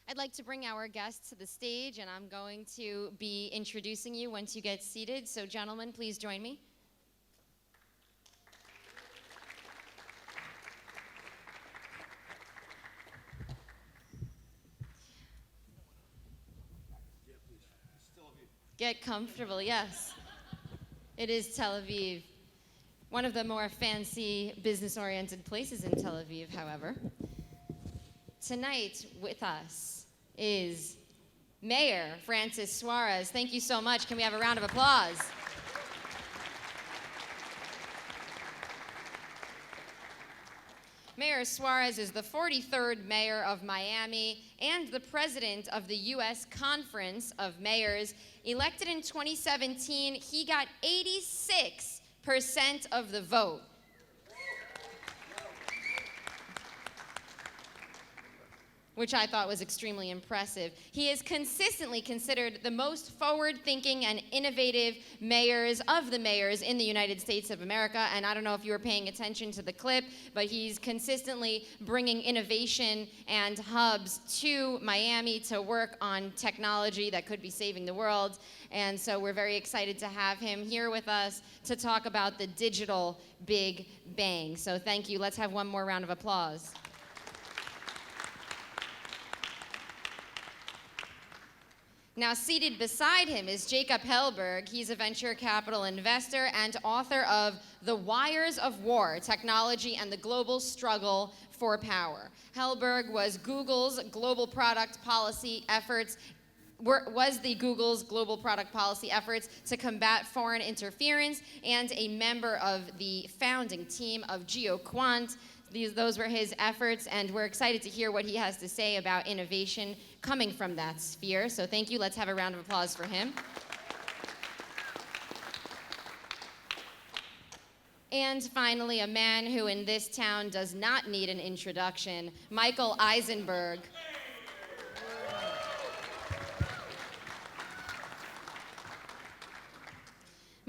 I'd like to bring our guests to the stage, and I'm going to be introducing you once you get seated. So, gentlemen, please join me. Get comfortable, yes. It is Tel Aviv. One of the more fancy, business-oriented places in Tel Aviv, however. Tonight with us is Mayor Francis Suarez. Thank you so much. Can we have a round of applause? Mayor Suarez is the 43rd mayor of Miami and the president of the U.S. Conference of Mayors. Elected in 2017, he got 86% of the vote. Which I thought was extremely impressive. He is consistently considered the most forward-thinking and innovative mayors of the mayors in the United States of America, and I don't know if you were paying attention to the clip, but he's consistently bringing innovation and hubs to Miami to work on technology that could be saving the world, and so we're very excited to have him here with us to talk about the digital Big Bang. So thank you. Let's have one more round of applause. Now, seated beside him is Jacob Helberg. He's a venture capital investor and author of The Wires of War, Technology and the Global Struggle for Power. Helberg was Google's global product policy efforts to combat foreign interference and a member of the founding team of GeoQuant. Those were his efforts, and we're excited to hear what he has to say about innovation coming from that sphere. So thank you. Let's have a round of applause for him. And finally, a man who in this town does not need an introduction, Michael Eisenberg.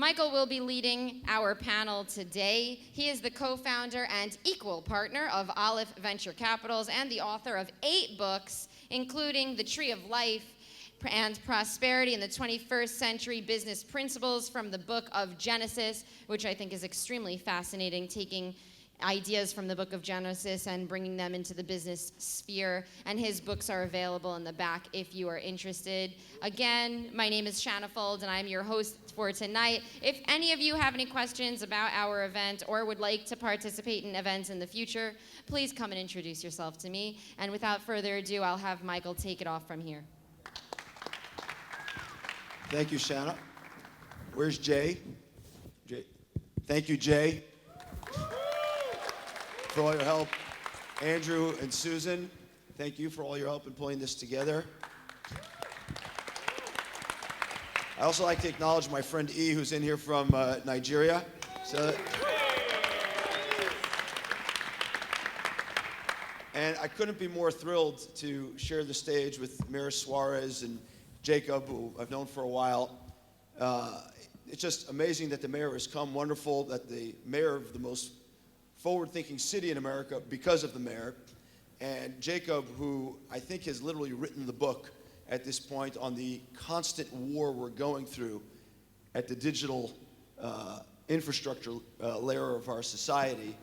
Michael will be leading our panel today. He is the co-founder and equal partner of Aleph Venture Capitals and the author of 8 books, including The Tree of Life and Prosperity in the 21st Century Business Principles from the Book of Genesis, which I think is extremely fascinating, taking ideas from the Book of Genesis and bringing them into the business sphere. And his books are available in the back if you are interested. Again, my name is Shanna Fold, and I'm your host for tonight. If any of you have any questions about our event or would like to participate in events in the future, please come and introduce yourself to me. And without further ado, I'll have Michael take it off from here. Thank you, Shanna. Where's Jay? Jay. Thank you, Jay, for all your help. Andrew and Susan, thank you for all your help in pulling this together. I also like to acknowledge my friend E, who's in here from Nigeria. And I couldn't be more thrilled to share the stage with Mayor Suarez and Jacob, who I've known for a while. It's just amazing that the mayor has come, wonderful that the mayor of the most forward-thinking city in America because of the mayor, and Jacob, who I think has literally written the book at this point on the constant war we're going through at the digital infrastructure layer of our society,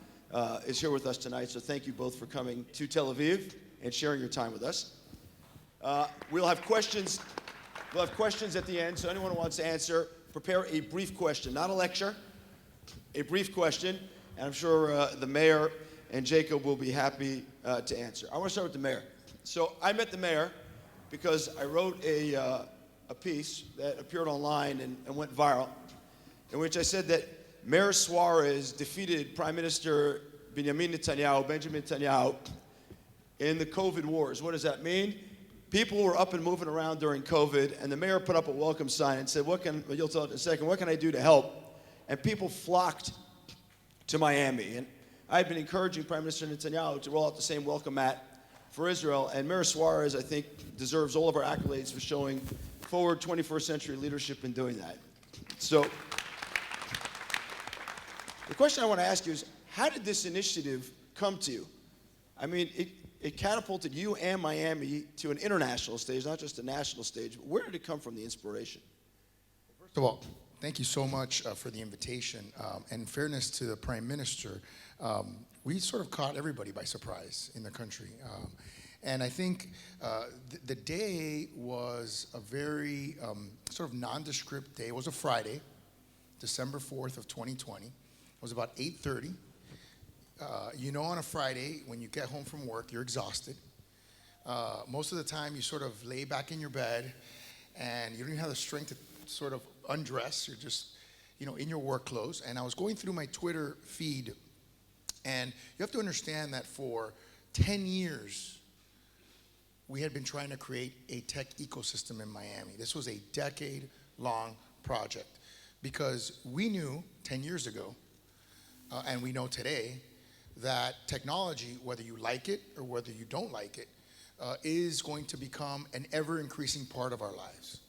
is here with us tonight. So thank you both for coming to Tel Aviv and sharing your time with us. We'll have questions at the end, so anyone who wants to answer, prepare a brief question, not a lecture, a brief question. And I'm sure the mayor and Jacob will be happy to answer. I want to start with the mayor. So I met the mayor because I wrote a piece that appeared online and went viral, in which I said that Mayor Suarez defeated Prime Minister Benjamin Netanyahu, in the COVID wars. What does that mean? People were up and moving around during COVID, and the mayor put up a welcome sign and said, you'll tell it in a second, what can I do to help? And people flocked to Miami. And I had been encouraging Prime Minister Netanyahu to roll out the same welcome mat for Israel. And Mayor Suarez, I think, deserves all of our accolades for showing forward 21st century leadership in doing that. So the question I want to ask you is, how did this initiative come to you? I mean, it catapulted you and Miami to an international stage, not just a national stage. Where did it come from, the inspiration? First of all, thank you so much for the invitation. And in fairness to the Prime Minister, we sort of caught everybody by surprise in the country. And I think the day was a very sort of nondescript day. It was a Friday, December 4th of 2020. It was about 8:30. You know, on a Friday, when you get home from work, you're exhausted. Most of the time, you sort of lay back in your bed, and you don't even have the strength to sort of undress. You're just, you know, in your work clothes. And I was going through my Twitter feed, and you have to understand that for 10 years, we had been trying to create a tech ecosystem in Miami. This was a decade-long project because we knew 10 years ago, and we know today, that technology, whether you like it or whether you don't like it, is going to become an ever-increasing part of our lives.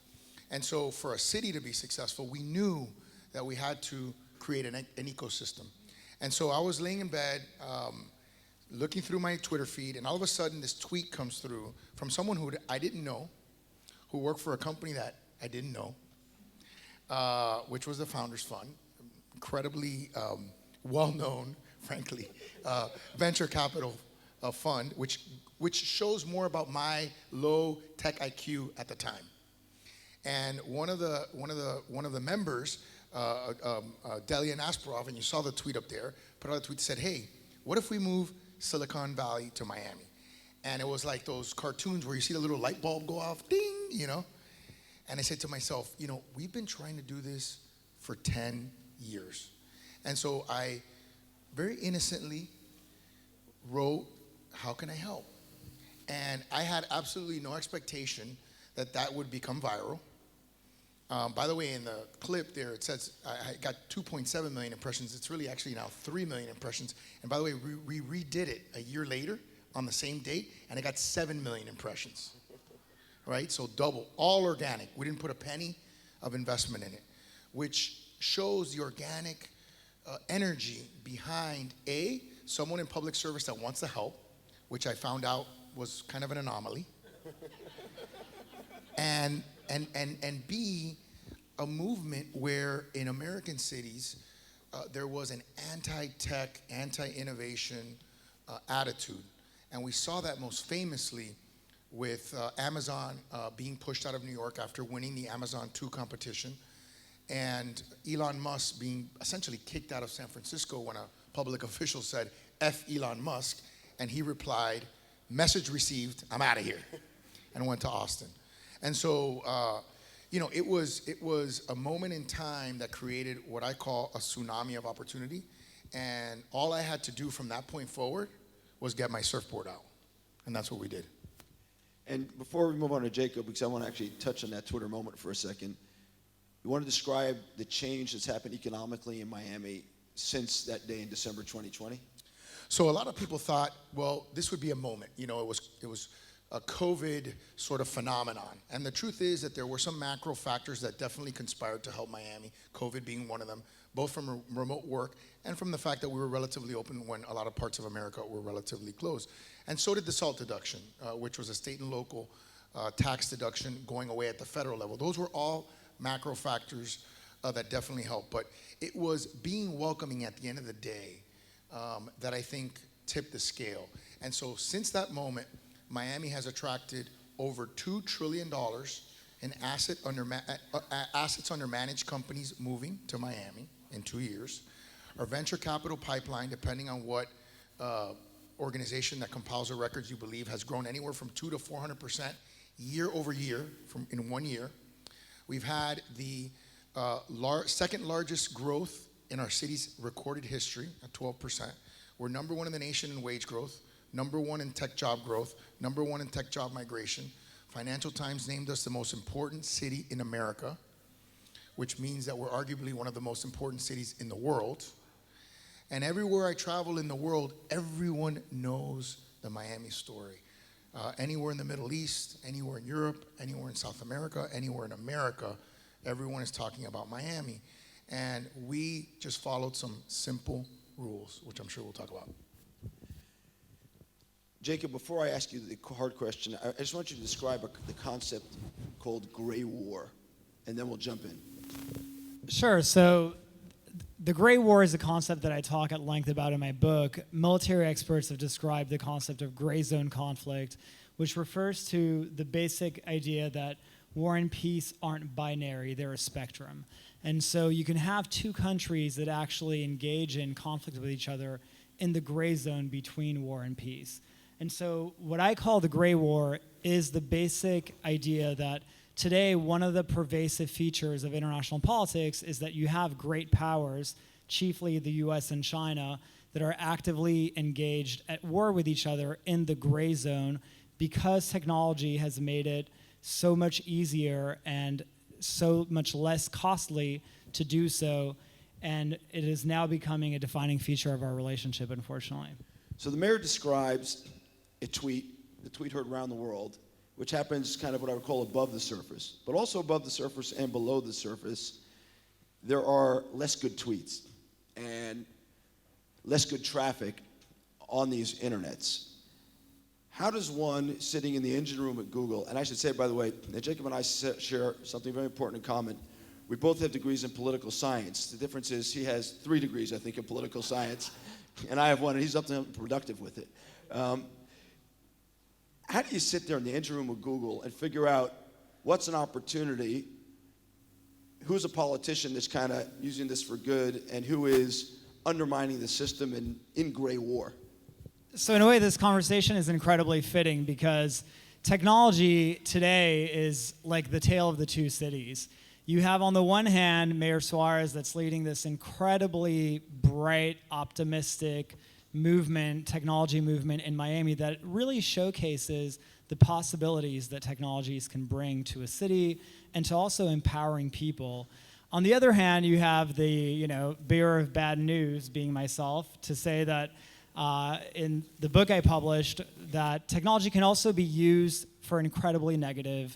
And so for a city to be successful, we knew that we had to create an ecosystem. And so I was laying in bed, looking through my Twitter feed, and all of a sudden this tweet comes through from someone who I didn't know, who worked for a company that I didn't know, which was the Founders Fund, incredibly well-known, frankly, venture capital fund, which shows more about my low tech IQ at the time. And one of the members, Delian Asparov, and you saw the tweet up there, put out a tweet that said, "Hey, what if we move Silicon Valley to Miami?" And it was like those cartoons where you see the little light bulb go off, ding, you know. And I said to myself, you know, we've been trying to do this for 10 years. And so I very innocently wrote, "How can I help?" And I had absolutely no expectation that that would become viral. By the way, in the clip there, it says I got 2.7 million impressions. It's really actually now 3 million impressions. And by the way, we redid it a year later on the same date, and it got 7 million impressions. Right? So double, all organic. We didn't put a penny of investment in it, which shows the organic energy behind someone in public service that wants to help, which I found out was kind of an anomaly, and B, a movement where in American cities there was an anti-tech, anti-innovation attitude, and we saw that most famously with Amazon being pushed out of New York after winning the Amazon 2 competition, and Elon Musk being essentially kicked out of San Francisco when a public official said, "F Elon Musk," and he replied, "Message received, I'm out of here," and went to Austin. And so, you know, it was a moment in time that created what I call a tsunami of opportunity, and all I had to do from that point forward was get my surfboard out, and that's what we did. And before we move on to Jacob, because I want to actually touch on that Twitter moment for a second, you want to describe the change that's happened economically in Miami since that day in December 2020? So a lot of people thought, well, this would be a moment. You know, it was a COVID sort of phenomenon. And the truth is that there were some macro factors that definitely conspired to help Miami, COVID being one of them, both from remote work and from the fact that we were relatively open when a lot of parts of America were relatively closed. And so did the SALT deduction, which was a state and local tax deduction going away at the federal level. Those were all macro factors that definitely helped. But it was being welcoming at the end of the day that I think tipped the scale. And so since that moment, Miami has attracted over $2 trillion in assets under managed companies moving to Miami in 2 years. Our venture capital pipeline, depending on what organization that compiles the records you believe, has grown anywhere from 200 to 400% year over year in 1 year. We've had the second largest growth in our city's recorded history at 12%. We're number one in the nation in wage growth, number one in tech job growth, number one in tech job migration. Financial Times named us the most important city in America, which means that we're arguably one of the most important cities in the world. And everywhere I travel in the world, everyone knows the Miami story. Anywhere in the Middle East, anywhere in Europe, anywhere in South America, anywhere in America, everyone is talking about Miami. And we just followed some simple rules, which I'm sure we'll talk about. Jacob, before I ask you the hard question, I just want you to describe the concept called gray war, and then we'll jump in. Sure. So the gray war is a concept that I talk at length about in my book. Military experts have described the concept of gray zone conflict, which refers to the basic idea that war and peace aren't binary, they're a spectrum. And so you can have two countries that actually engage in conflict with each other in the gray zone between war and peace. And so what I call the gray war is the basic idea that today one of the pervasive features of international politics is that you have great powers, chiefly the US and China, that are actively engaged at war with each other in the gray zone because technology has made it so much easier and so much less costly to do so, and it is now becoming a defining feature of our relationship, unfortunately. So the mayor describes the tweet heard around the world, which happens kind of what I would call above the surface. But also above the surface and below the surface, there are less good tweets and less good traffic on these internets. How does one sitting in the engine room at Google, and I should say, by the way, that Jacob and I share something very important in common. We both have degrees in political science. The difference is he has 3 degrees, I think, in political science, and I have 1, and he's up to productive with it. How do you sit there in the engine room with Google and figure out what's an opportunity, who's a politician that's kind of using this for good, and who is undermining the system and in gray war? So in a way, this conversation is incredibly fitting because technology today is like the tale of the two cities. You have on the one hand Mayor Suarez that's leading this incredibly bright, optimistic movement, technology movement in Miami that really showcases the possibilities that technologies can bring to a city and to also empowering people. On the other hand, you have the bearer of bad news, being myself, to say that in the book I published, that technology can also be used for incredibly negative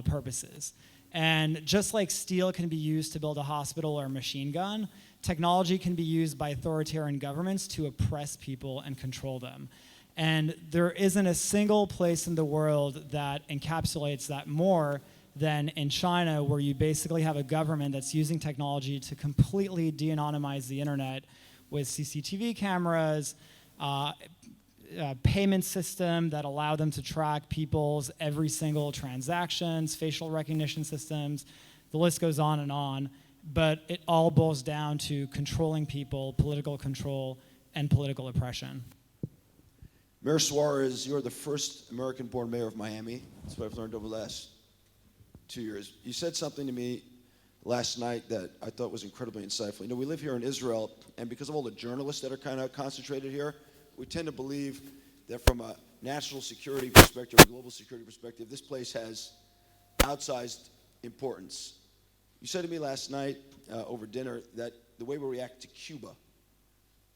purposes. And just like steel can be used to build a hospital or a machine gun, technology can be used by authoritarian governments to oppress people and control them. And there isn't a single place in the world that encapsulates that more than in China, where you basically have a government that's using technology to completely de-anonymize the internet with CCTV cameras, payment system that allow them to track people's every single transactions, facial recognition systems, the list goes on and on. But it all boils down to controlling people, political control, and political oppression. Mayor Suarez, you're the first American-born mayor of Miami. That's what I've learned over the last 2 years. You said something to me last night that I thought was incredibly insightful. We live here in Israel, and because of all the journalists that are kind of concentrated here, we tend to believe that from a national security perspective, a global security perspective, this place has outsized importance. You said to me last night over dinner that the way we react to Cuba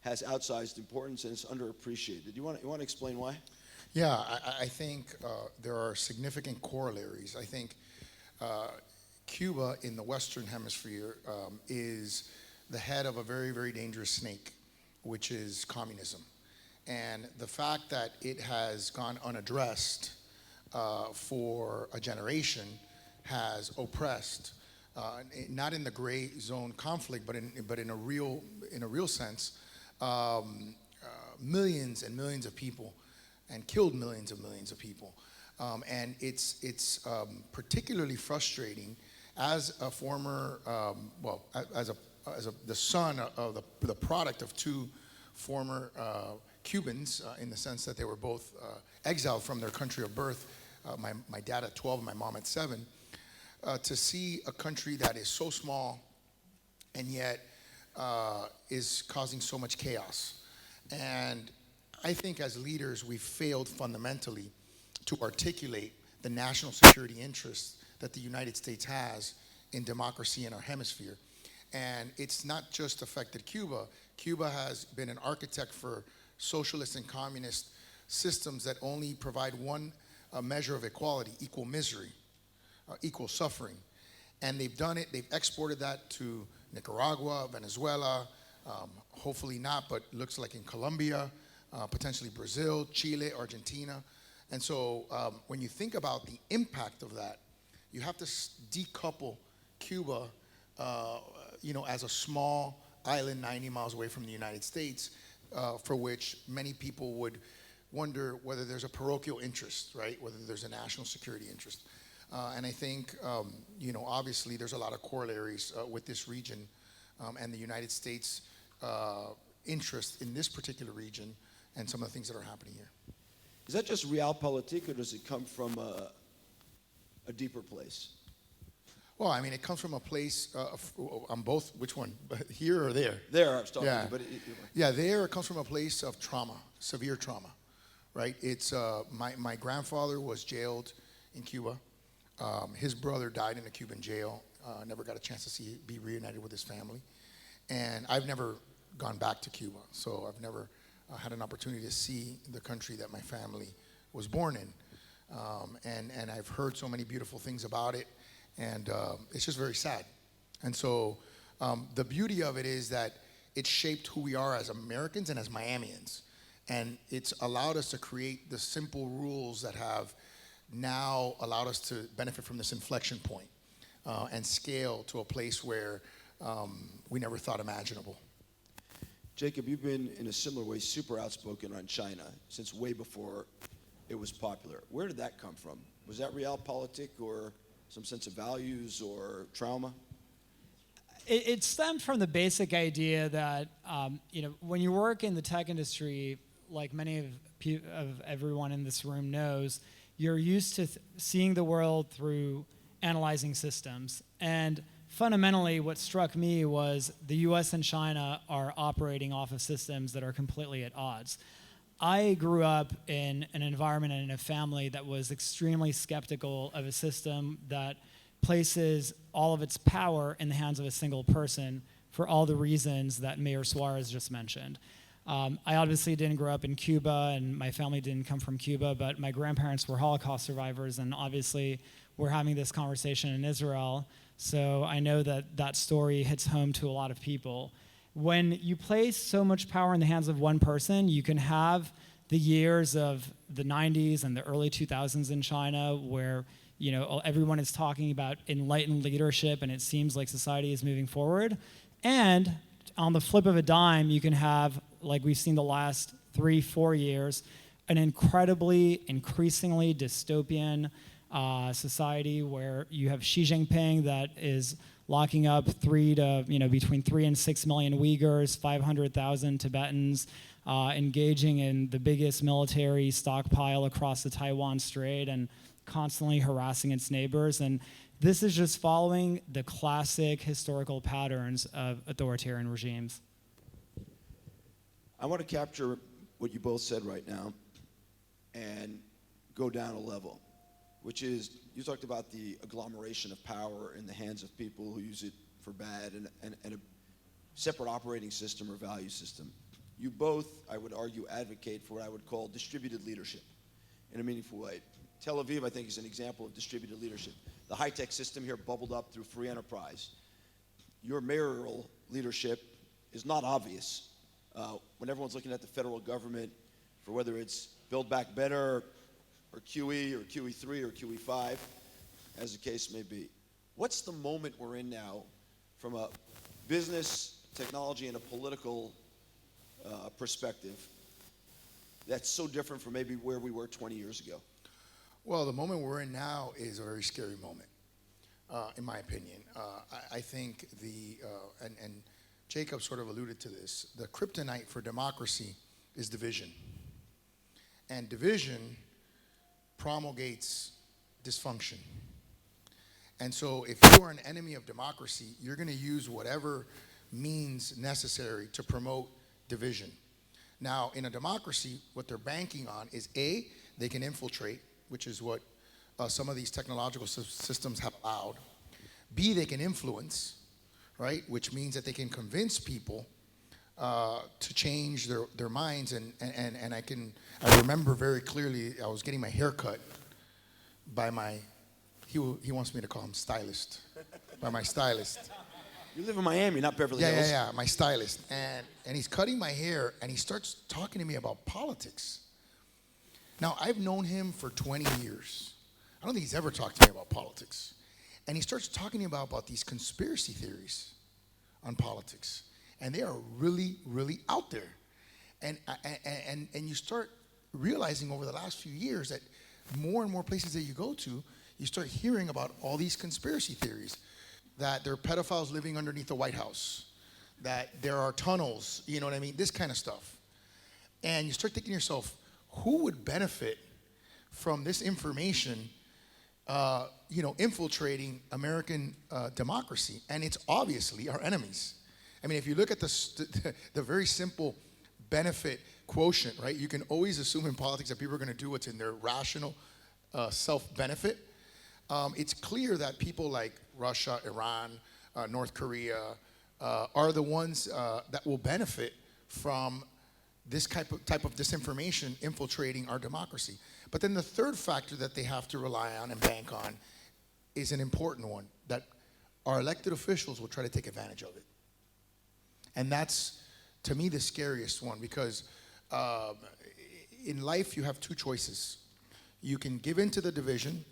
has outsized importance and it's underappreciated. You want to explain why? Yeah, I think there are significant corollaries. I think Cuba in the Western Hemisphere is the head of a very, very dangerous snake, which is communism. And the fact that it has gone unaddressed for a generation has oppressed, not in the gray zone conflict, but in a real sense, millions and millions of people, and killed millions of people. And it's particularly frustrating as a former, the son of the product of 2 former Cubans, in the sense that they were both exiled from their country of birth, my dad at 12 and my mom at 7, to see a country that is so small and yet is causing so much chaos. And I think as leaders, we've failed fundamentally to articulate the national security interests that the United States has in democracy in our hemisphere. And it's not just affected Cuba. Cuba has been an architect for socialist and communist systems that only provide one measure of equality: equal misery, equal suffering. And they've done it, they've exported that to Nicaragua, Venezuela, hopefully not, but looks like in Colombia, potentially Brazil, Chile, Argentina. And so when you think about the impact of that, you have to decouple Cuba, as a small island 90 miles away from the United States, for which many people would wonder whether there's a parochial interest, right? Whether there's a national security interest. And I think, obviously there's a lot of corollaries with this region and the United States interest in this particular region and some of the things that are happening here. Is that just realpolitik, or does it come from a deeper place? Well, I mean, it comes from a place on both. Which one? Here or there? There, I was talking Yeah. to you, but Yeah, there it comes from a place of trauma, severe trauma, right? It's my grandfather was jailed in Cuba. His brother died in a Cuban jail. Never got a chance to be reunited with his family, and I've never gone back to Cuba, so I've never had an opportunity to see the country that my family was born in, and I've heard so many beautiful things about it, and it's just very sad. And so the beauty of it is that it shaped who we are as Americans and as Miamians, and it's allowed us to create the simple rules that have now allowed us to benefit from this inflection point and scale to a place where we never thought imaginable. Jacob, you've been, in a similar way, super outspoken on China since way before it was popular. Where did that come from? Was that realpolitik or some sense of values or trauma? It stemmed from the basic idea that, when you work in the tech industry, like many of everyone in this room knows, you're used to seeing the world through analyzing systems. And fundamentally, what struck me was the US and China are operating off of systems that are completely at odds. I grew up in an environment and in a family that was extremely skeptical of a system that places all of its power in the hands of a single person for all the reasons that Mayor Suarez just mentioned. I obviously didn't grow up in Cuba, and my family didn't come from Cuba, but my grandparents were Holocaust survivors, and obviously we're having this conversation in Israel, so I know that that story hits home to a lot of people. When you place so much power in the hands of one person, you can have the years of the 90s and the early 2000s in China where everyone is talking about enlightened leadership and it seems like society is moving forward. And on the flip of a dime, you can have, like we've seen the last 3-4 years, an increasingly dystopian society where you have Xi Jinping that is locking up between 3 and 6 million Uyghurs, 500,000 Tibetans, engaging in the biggest military stockpile across the Taiwan Strait and constantly harassing its neighbors. And this is just following the classic historical patterns of authoritarian regimes. I want to capture what you both said right now and go down a level, which is, you talked about the agglomeration of power in the hands of people who use it for bad and a separate operating system or value system. You both, I would argue, advocate for what I would call distributed leadership in a meaningful way. Tel Aviv, I think, is an example of distributed leadership. The high-tech system here bubbled up through free enterprise. Your mayoral leadership is not obvious. When everyone's looking at the federal government for whether it's Build Back Better or QE or QE3 or QE5, as the case may be. What's the moment we're in now from a business, technology, and a political perspective that's so different from maybe where we were 20 years ago? Well, the moment we're in now is a very scary moment, in my opinion. I think and Jacob sort of alluded to this, the kryptonite for democracy is division. And division promulgates dysfunction. And so if you are an enemy of democracy, you're going to use whatever means necessary to promote division. Now, in a democracy, what they're banking on is A, they can infiltrate, which is what some of these technological systems have allowed. B, they can influence, right, which means that they can convince people to change their minds. And I remember very clearly, I was getting my hair cut by he wants me to call him stylist, by my stylist. You live in Miami, not Beverly Yeah, Hills. yeah, yeah, my stylist. And he's cutting my hair, and he starts talking to me about politics. Now, I've known him for 20 years. I don't think he's ever talked to me about politics. And he starts talking to me about these conspiracy theories on politics. And they are really, really out there. And you start realizing over the last few years that more and more places that you go to, you start hearing about all these conspiracy theories. That there are pedophiles living underneath the White House. That there are tunnels, you know what I mean? This kind of stuff. And you start thinking to yourself, who would benefit from this information infiltrating American democracy? And it's obviously our enemies. I mean, if you look at the very simple benefit quotient, right? You can always assume in politics that people are going to do what's in their rational self-benefit. It's clear that people like Russia, Iran, North Korea are the ones that will benefit from this type of disinformation infiltrating our democracy. But then the third factor that they have to rely on and bank on is an important one, that our elected officials will try to take advantage of it. And that's, to me, the scariest one, because in life you have two choices. You can give in to the division,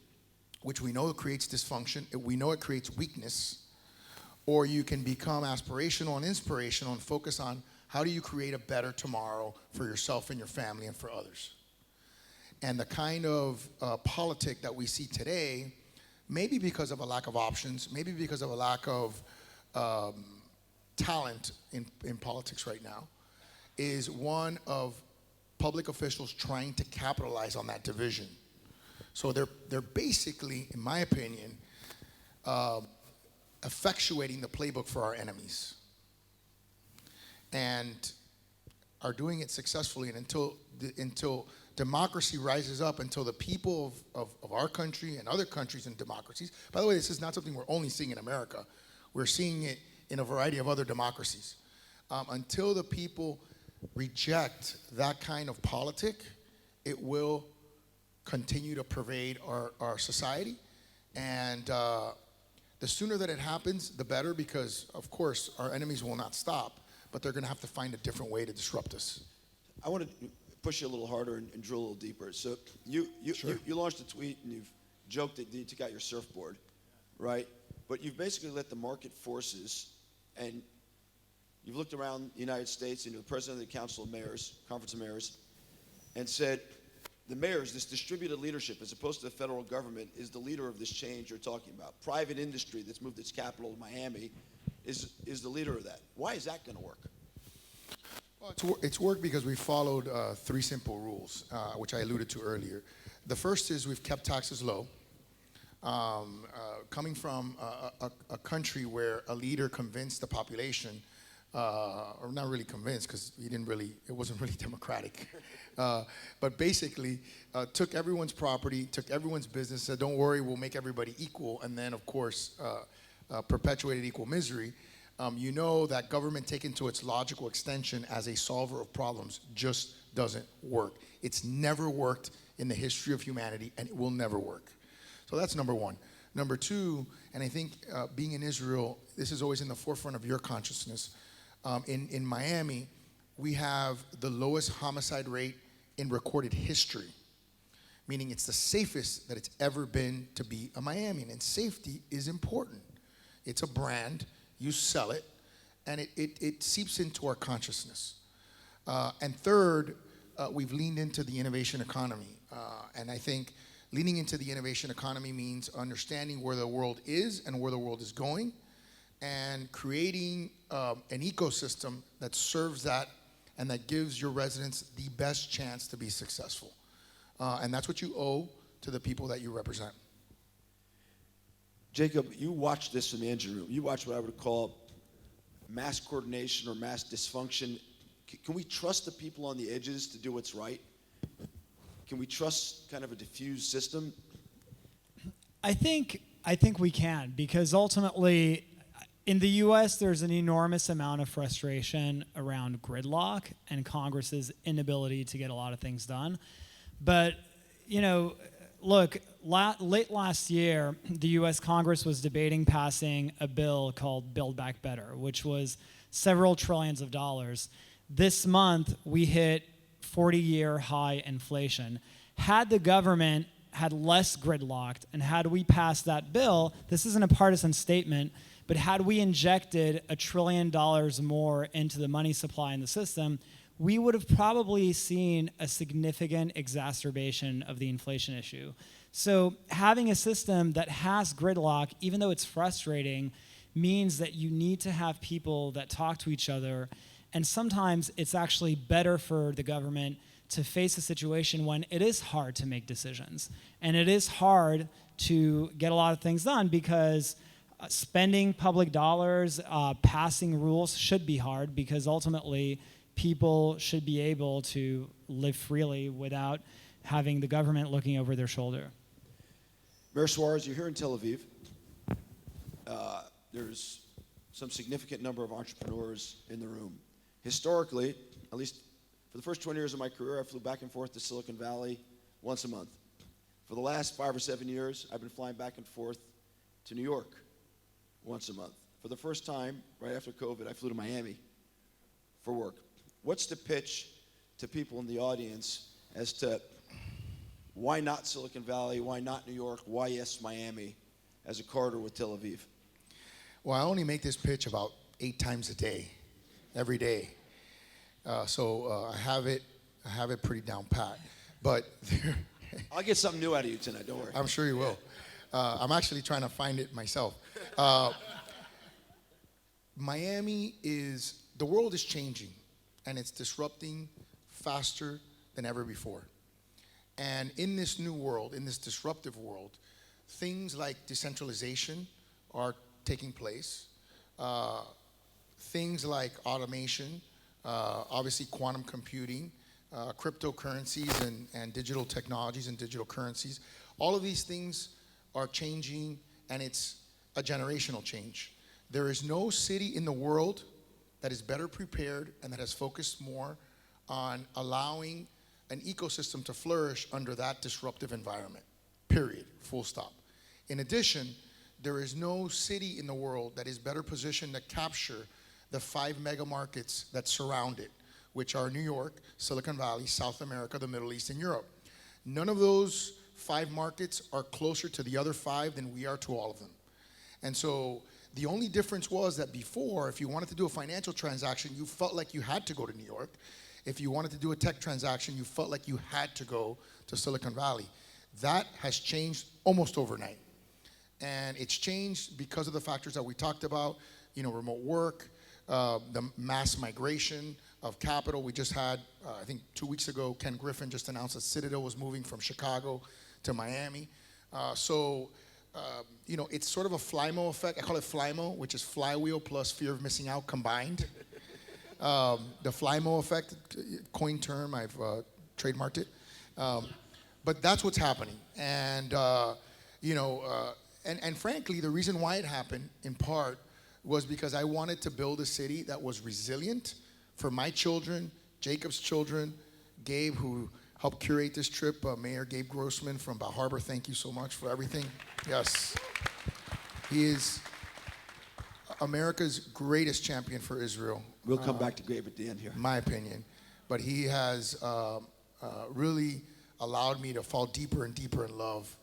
which we know creates dysfunction, we know it creates weakness, or you can become aspirational and inspirational and focus on how do you create a better tomorrow for yourself and your family and for others. And the kind of politic that we see today, maybe because of a lack of options, maybe because of a lack of talent in politics right now, is one of public officials trying to capitalize on that division. So they're basically, in my opinion, effectuating the playbook for our enemies, and are doing it successfully. And until democracy rises up, until the people of our country and other countries and democracies. By the way, this is not something we're only seeing in America. We're seeing it in a variety of other democracies. Until the people reject that kind of politic, it will continue to pervade our society. And the sooner that it happens, the better, because, of course, our enemies will not stop, but they're going to have to find a different way to disrupt us. I want to push you a little harder and drill a little deeper. So you launched a tweet, and you've joked that you took out your surfboard, right? But you've basically let the market forces, and you've looked around the United States, and you're the president of the Council of Mayors, Conference of Mayors, and said, the mayors, this distributed leadership, as opposed to the federal government, is the leader of this change you're talking about. Private industry that's moved its capital to Miami is the leader of that. Why is that going to work? Well, it's worked because we followed three simple rules, which I alluded to earlier. The first is we've kept taxes low. Coming from a country where a leader convinced the population, or not really convinced, because it wasn't really democratic, but basically took everyone's property, took everyone's business, said, don't worry, we'll make everybody equal, and then, of course, perpetuated equal misery. You know that government taken to its logical extension as a solver of problems just doesn't work. It's never worked in the history of humanity, and it will never work. So that's number one. Number two, and I think being in Israel, this is always in the forefront of your consciousness. In Miami, we have the lowest homicide rate in recorded history, meaning it's the safest that it's ever been to be a Miamian. And safety is important. It's a brand. You sell it, and it seeps into our consciousness. And third, we've leaned into the innovation economy. And I think leaning into the innovation economy means understanding where the world is and where the world is going, and creating an ecosystem that serves that and that gives your residents the best chance to be successful. And that's what you owe to the people that you represent. Jacob, you watch this in the engine room. You watch what I would call mass coordination or mass dysfunction. Can we trust the people on the edges to do what's right? Can we trust kind of a diffused system? I think we can, because ultimately, in the U.S., there's an enormous amount of frustration around gridlock and Congress's inability to get a lot of things done. But, look, late last year, the U.S. Congress was debating passing a bill called Build Back Better, which was several trillions of dollars. This month, we hit 40-year high inflation. Had the government had less gridlocked, and had we passed that bill, this isn't a partisan statement, but had we injected $1 trillion more into the money supply in the system, we would have probably seen a significant exacerbation of the inflation issue. So having a system that has gridlock, even though it's frustrating, means that you need to have people that talk to each other. And sometimes it's actually better for the government to face a situation when it is hard to make decisions. And it is hard to get a lot of things done because spending public dollars, passing rules should be hard because ultimately people should be able to live freely without having the government looking over their shoulder. Mayor Suarez, you're here in Tel Aviv. There's some significant number of entrepreneurs in the room. Historically, at least for the first 20 years of my career, I flew back and forth to Silicon Valley once a month. For the last 5 or 7 years, I've been flying back and forth to New York once a month. For the first time, right after COVID, I flew to Miami for work. What's the pitch to people in the audience as to why not Silicon Valley, why not New York, why yes Miami as a corridor with Tel Aviv? Well, I only make this pitch about 8 times a day, every day. So I have it pretty down pat. But I'll get something new out of you tonight, don't worry. I'm sure you will. I'm actually trying to find it myself. Miami the world is changing, and it's disrupting faster than ever before. And in this new world, in this disruptive world, things like decentralization are taking place. Things like automation, obviously quantum computing, cryptocurrencies and digital technologies and digital currencies. All of these things are changing, and it's a generational change. There is no city in the world that is better prepared and that has focused more on allowing an ecosystem to flourish under that disruptive environment, period, full stop. In addition, there is no city in the world that is better positioned to capture the 5 mega markets that surround it, which are New York, Silicon Valley, South America, the Middle East, and Europe. None of those 5 markets are closer to the other 5 than we are to all of them. And so the only difference was that before, if you wanted to do a financial transaction, you felt like you had to go to New York. If you wanted to do a tech transaction, you felt like you had to go to Silicon Valley. That has changed almost overnight. And it's changed because of the factors that we talked about, remote work, the mass migration of capital. We just had, I think 2 weeks ago, Ken Griffin just announced that Citadel was moving from Chicago to Miami. It's sort of a FlyMo effect. I call it FlyMo, which is flywheel plus fear of missing out combined. The FlyMo effect, coined term, I've trademarked it. But that's what's happening. And, and frankly, the reason why it happened, in part, was because I wanted to build a city that was resilient for my children, Jacob's children, Gabe, who helped curate this trip, Mayor Gabe Grossman from Bar Harbor, thank you so much for everything. Yes. He is America's greatest champion for Israel. We'll come back to Gabe at the end here. My opinion. But he has really allowed me to fall deeper and deeper in love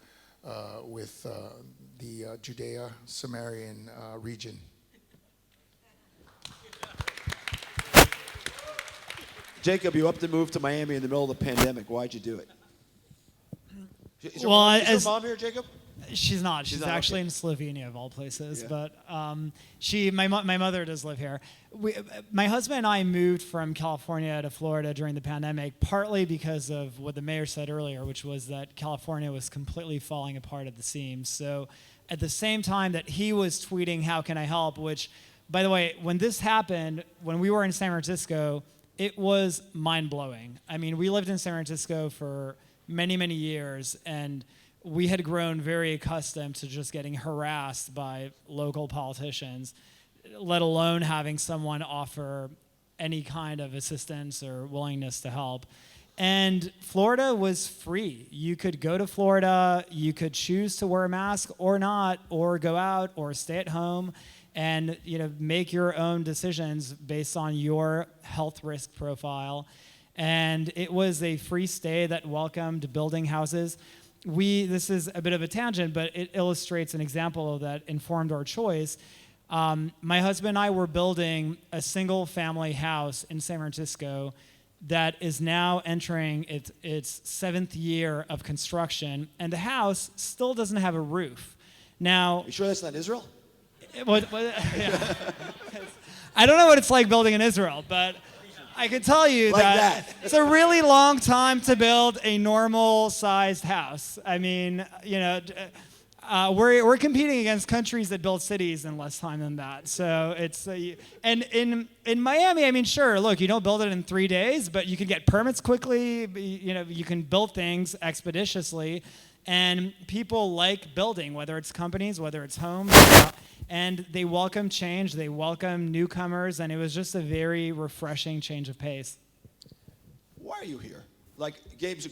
with the Judea-Samarian region. Jacob, you upped the move to Miami in the middle of the pandemic. Why'd you do it? Is your mom here, Jacob? She's not. She's not, actually okay. in Slovenia, of all places. Yeah. But my mother does live here. My husband and I moved from California to Florida during the pandemic, partly because of what the mayor said earlier, which was that California was completely falling apart at the seams. So at the same time that he was tweeting, "How can I help?" which, by the way, when this happened, when we were in San Francisco, it was mind-blowing. I mean, we lived in San Francisco for many, many years, and we had grown very accustomed to just getting harassed by local politicians, let alone having someone offer any kind of assistance or willingness to help. And Florida was free. You could go to Florida, you could choose to wear a mask or not, or go out or stay at home and make your own decisions based on your health risk profile. And it was a free stay that welcomed building houses. This is a bit of a tangent, but it illustrates an example that informed our choice. My husband and I were building a single family house in San Francisco that is now entering its 7th year of construction, and the house still doesn't have a roof. Now, You sure that's not Israel? yeah. I don't know what it's like building in Israel, but I can tell you Like that that. it's a really long time to build a normal-sized house. I mean, we're competing against countries that build cities in less time than that. So it's and in Miami, I mean, sure, look, you don't build it in 3 days, but you can get permits quickly. You can build things expeditiously, and people like building, whether it's companies, whether it's homes, and they welcome change, they welcome newcomers, and it was just a very refreshing change of pace. Why are you here? Like, Gabe's a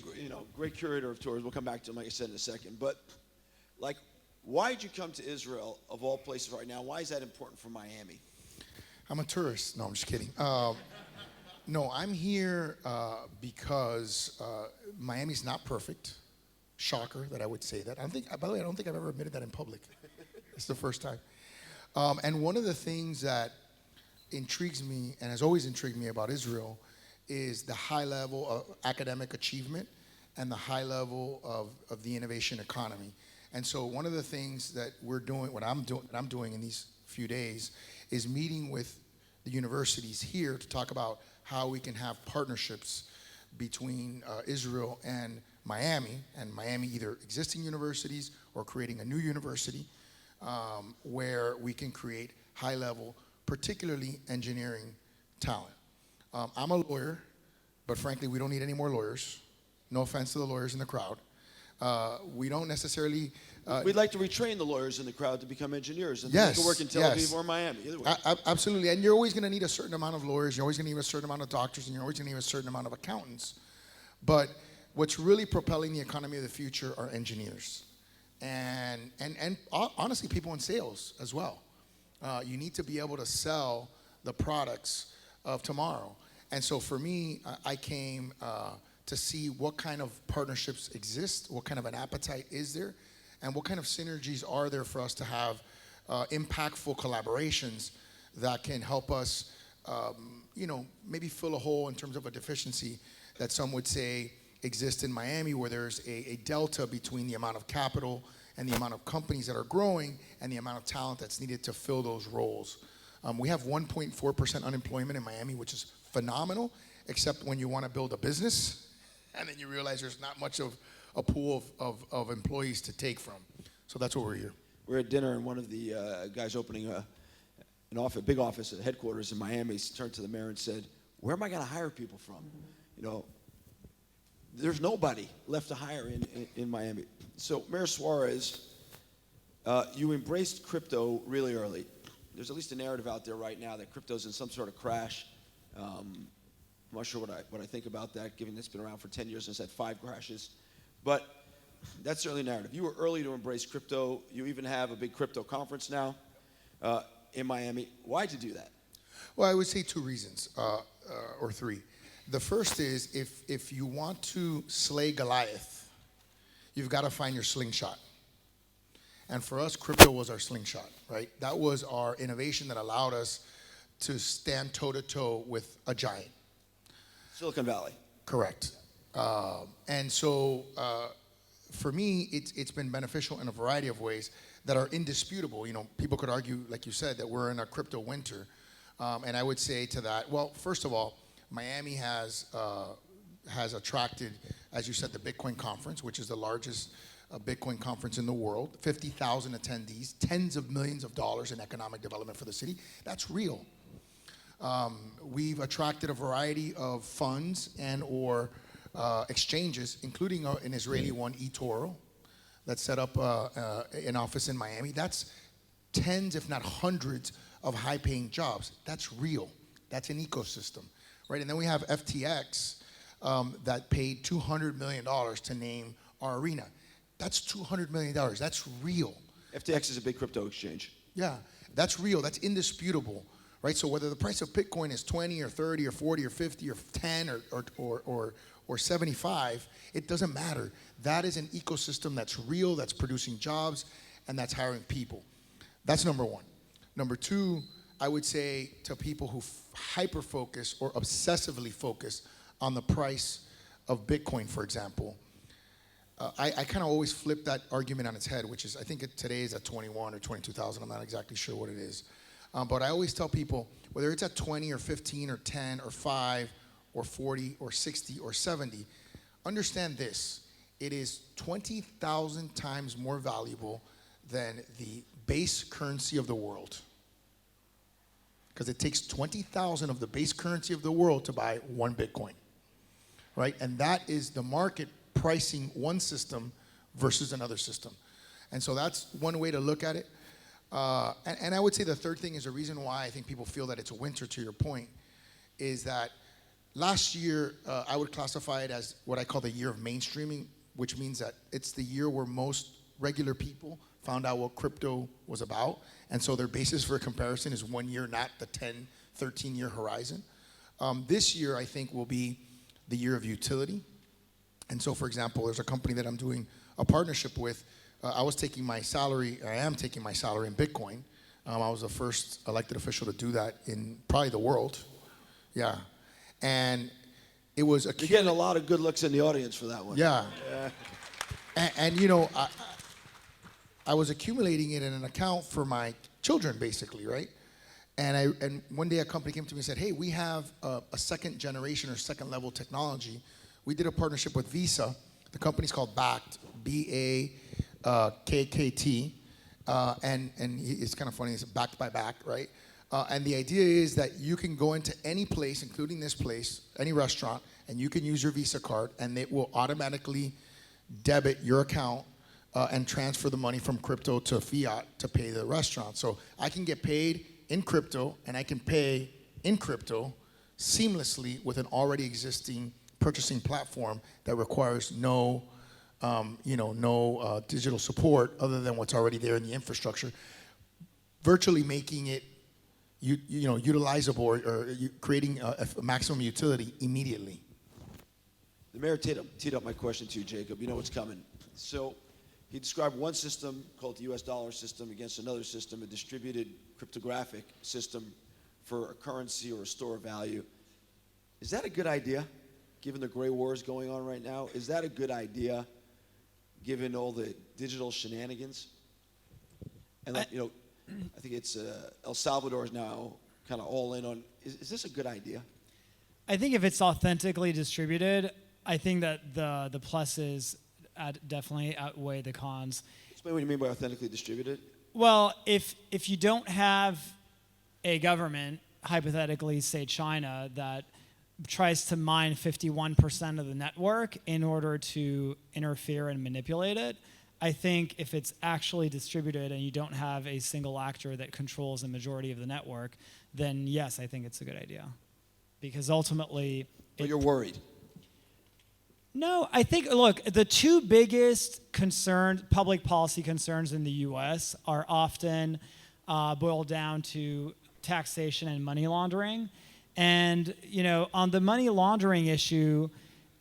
great curator of tours. We'll come back to him, like I said, in a second. But, like, why did you come to Israel, of all places, right now? Why is that important for Miami? I'm a tourist. No, I'm just kidding. No, I'm here because Miami's not perfect. Shocker that I would say that. By the way, I don't think I've ever admitted that in public. It's the first time. And one of the things that intrigues me and has always intrigued me about Israel is the high level of academic achievement and the high level of the innovation economy. And so one of the things that we're doing, what I'm doing in these few days, is meeting with the universities here to talk about how we can have partnerships between Israel and Miami either existing universities or creating a new university where we can create high-level, particularly engineering talent. I'm a lawyer, but frankly, we don't need any more lawyers. No offense to the lawyers in the crowd. We don't necessarily... We'd like to retrain the lawyers in the crowd to become engineers, and yes, they can work in Tel Aviv or Miami, either way. Absolutely, and you're always going to need a certain amount of lawyers, you're always going to need a certain amount of doctors, and you're always going to need a certain amount of accountants. But what's really propelling the economy of the future are engineers. And honestly, people in sales as well. You need to be able to sell the products of tomorrow. And so for me, I came to see what kind of partnerships exist, what kind of an appetite is there, and what kind of synergies are there for us to have impactful collaborations that can help us, maybe fill a hole in terms of a deficiency that some would say exists in Miami, where there's a delta between the amount of capital and the amount of companies that are growing and the amount of talent that's needed to fill those roles. We have 1.4% unemployment in Miami, which is phenomenal, except when you want to build a business, and then you realize there's not much of a pool of employees to take from. So that's what we're here. We're at dinner, and one of the guys opening a big office at headquarters in Miami turned to the mayor and said, "Where am I going to hire people from? There's nobody left to hire in Miami." So, Mayor Suarez, you embraced crypto really early. There's at least a narrative out there right now that crypto's in some sort of crash. I'm not sure what I think about that, given it's been around for 10 years and it's had 5 crashes. But that's certainly a narrative. You were early to embrace crypto. You even have a big crypto conference now in Miami. Why'd you do that? Well, I would say 2 reasons, or 3. The first is if you want to slay Goliath, you've got to find your slingshot. And for us, crypto was our slingshot, right? That was our innovation that allowed us to stand toe-to-toe with a giant. Silicon Valley. Correct. And so for me, it's been beneficial in a variety of ways that are indisputable. People could argue, like you said, that we're in a crypto winter. And I would say to that, well, first of all, Miami has attracted, as you said, the Bitcoin conference, which is the largest Bitcoin conference in the world. 50,000 attendees, tens of millions of dollars in economic development for the city. That's real. We've attracted a variety of funds and or exchanges, including an Israeli one, eToro, that set up an office in Miami. That's tens, if not hundreds, of high-paying jobs. That's real. That's an ecosystem, right? And then we have FTX, that paid $200 million to name our arena. That's $200 million. That's real. FTX is a big crypto exchange. Yeah, that's real. That's indisputable, right? So whether the price of Bitcoin is 20 or 30 or 40 or 50 or 10 or 75, it doesn't matter. That is an ecosystem that's real, that's producing jobs, and that's hiring people. That's number one. Number two, I would say to people who hyper-focus or obsessively focus on the price of Bitcoin, for example, I kind of always flip that argument on its head, which is, I think today is at 21 or 22,000. I'm not exactly sure what it is. But I always tell people, whether it's at 20 or 15 or 10 or 5 or 40 or 60 or 70, understand this. It is 20,000 times more valuable than the base currency of the world. Because it takes 20,000 of the base currency of the world to buy one Bitcoin, right? And that is the market pricing one system versus another system. And so that's one way to look at it. And I would say the third thing is the reason why I think people feel that it's a winter, to your point, is that last year I would classify it as what I call the year of mainstreaming, which means that it's the year where most regular people found out what crypto was about. And so their basis for comparison is 1 year, not the 10, 13-year horizon. This year, I think, will be the year of utility. And so, for example, there's a company that I'm doing a partnership with. I am taking my salary in Bitcoin. I was the first elected official to do that in probably the world. Yeah. And it was You're getting a lot of good looks in the audience for that one. Yeah. And you know, I was accumulating it in an account for my children, basically, right? And one day a company came to me and said, hey, we have a second generation or second level technology. We did a partnership with Visa. The company's called BACKT, B-A-K-K-T. And it's kind of funny, it's backed by back, right? And the idea is that you can go into any place, including this place, any restaurant, and you can use your Visa card, and it will automatically debit your account and transfer the money from crypto to fiat to pay the restaurant. So I can get paid in crypto, and I can pay in crypto seamlessly with an already existing purchasing platform that requires no digital support other than what's already there in the infrastructure, virtually making it utilizable or creating a maximum utility immediately. The mayor teed up my question to you, Jacob. You know what's coming. So he described one system called the US dollar system against another system, a distributed cryptographic system for a currency or a store of value. Is that a good idea, given the gray wars going on right now? Is that a good idea, given all the digital shenanigans? And I think it's El Salvador is now kind of all in on. Is this a good idea? I think if it's authentically distributed, I think that the pluses definitely outweigh the cons. Explain what you mean by authentically distributed. Well, if you don't have a government, hypothetically, say China, that tries to mine 51% of the network in order to interfere and manipulate it, I think if it's actually distributed and you don't have a single actor that controls the majority of the network, then yes, I think it's a good idea. Because ultimately... But you're worried. No, I think, look, the two biggest public policy concerns in the U.S. are often boiled down to taxation and money laundering. And, on the money laundering issue,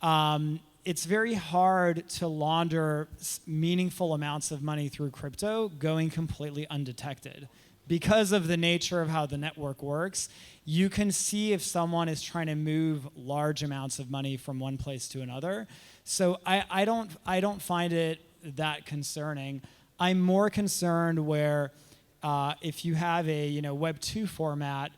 it's very hard to launder meaningful amounts of money through crypto going completely undetected. Because of the nature of how the network works, you can see if someone is trying to move large amounts of money from one place to another. So I don't find it that concerning. I'm more concerned where if you have a Web 2 format,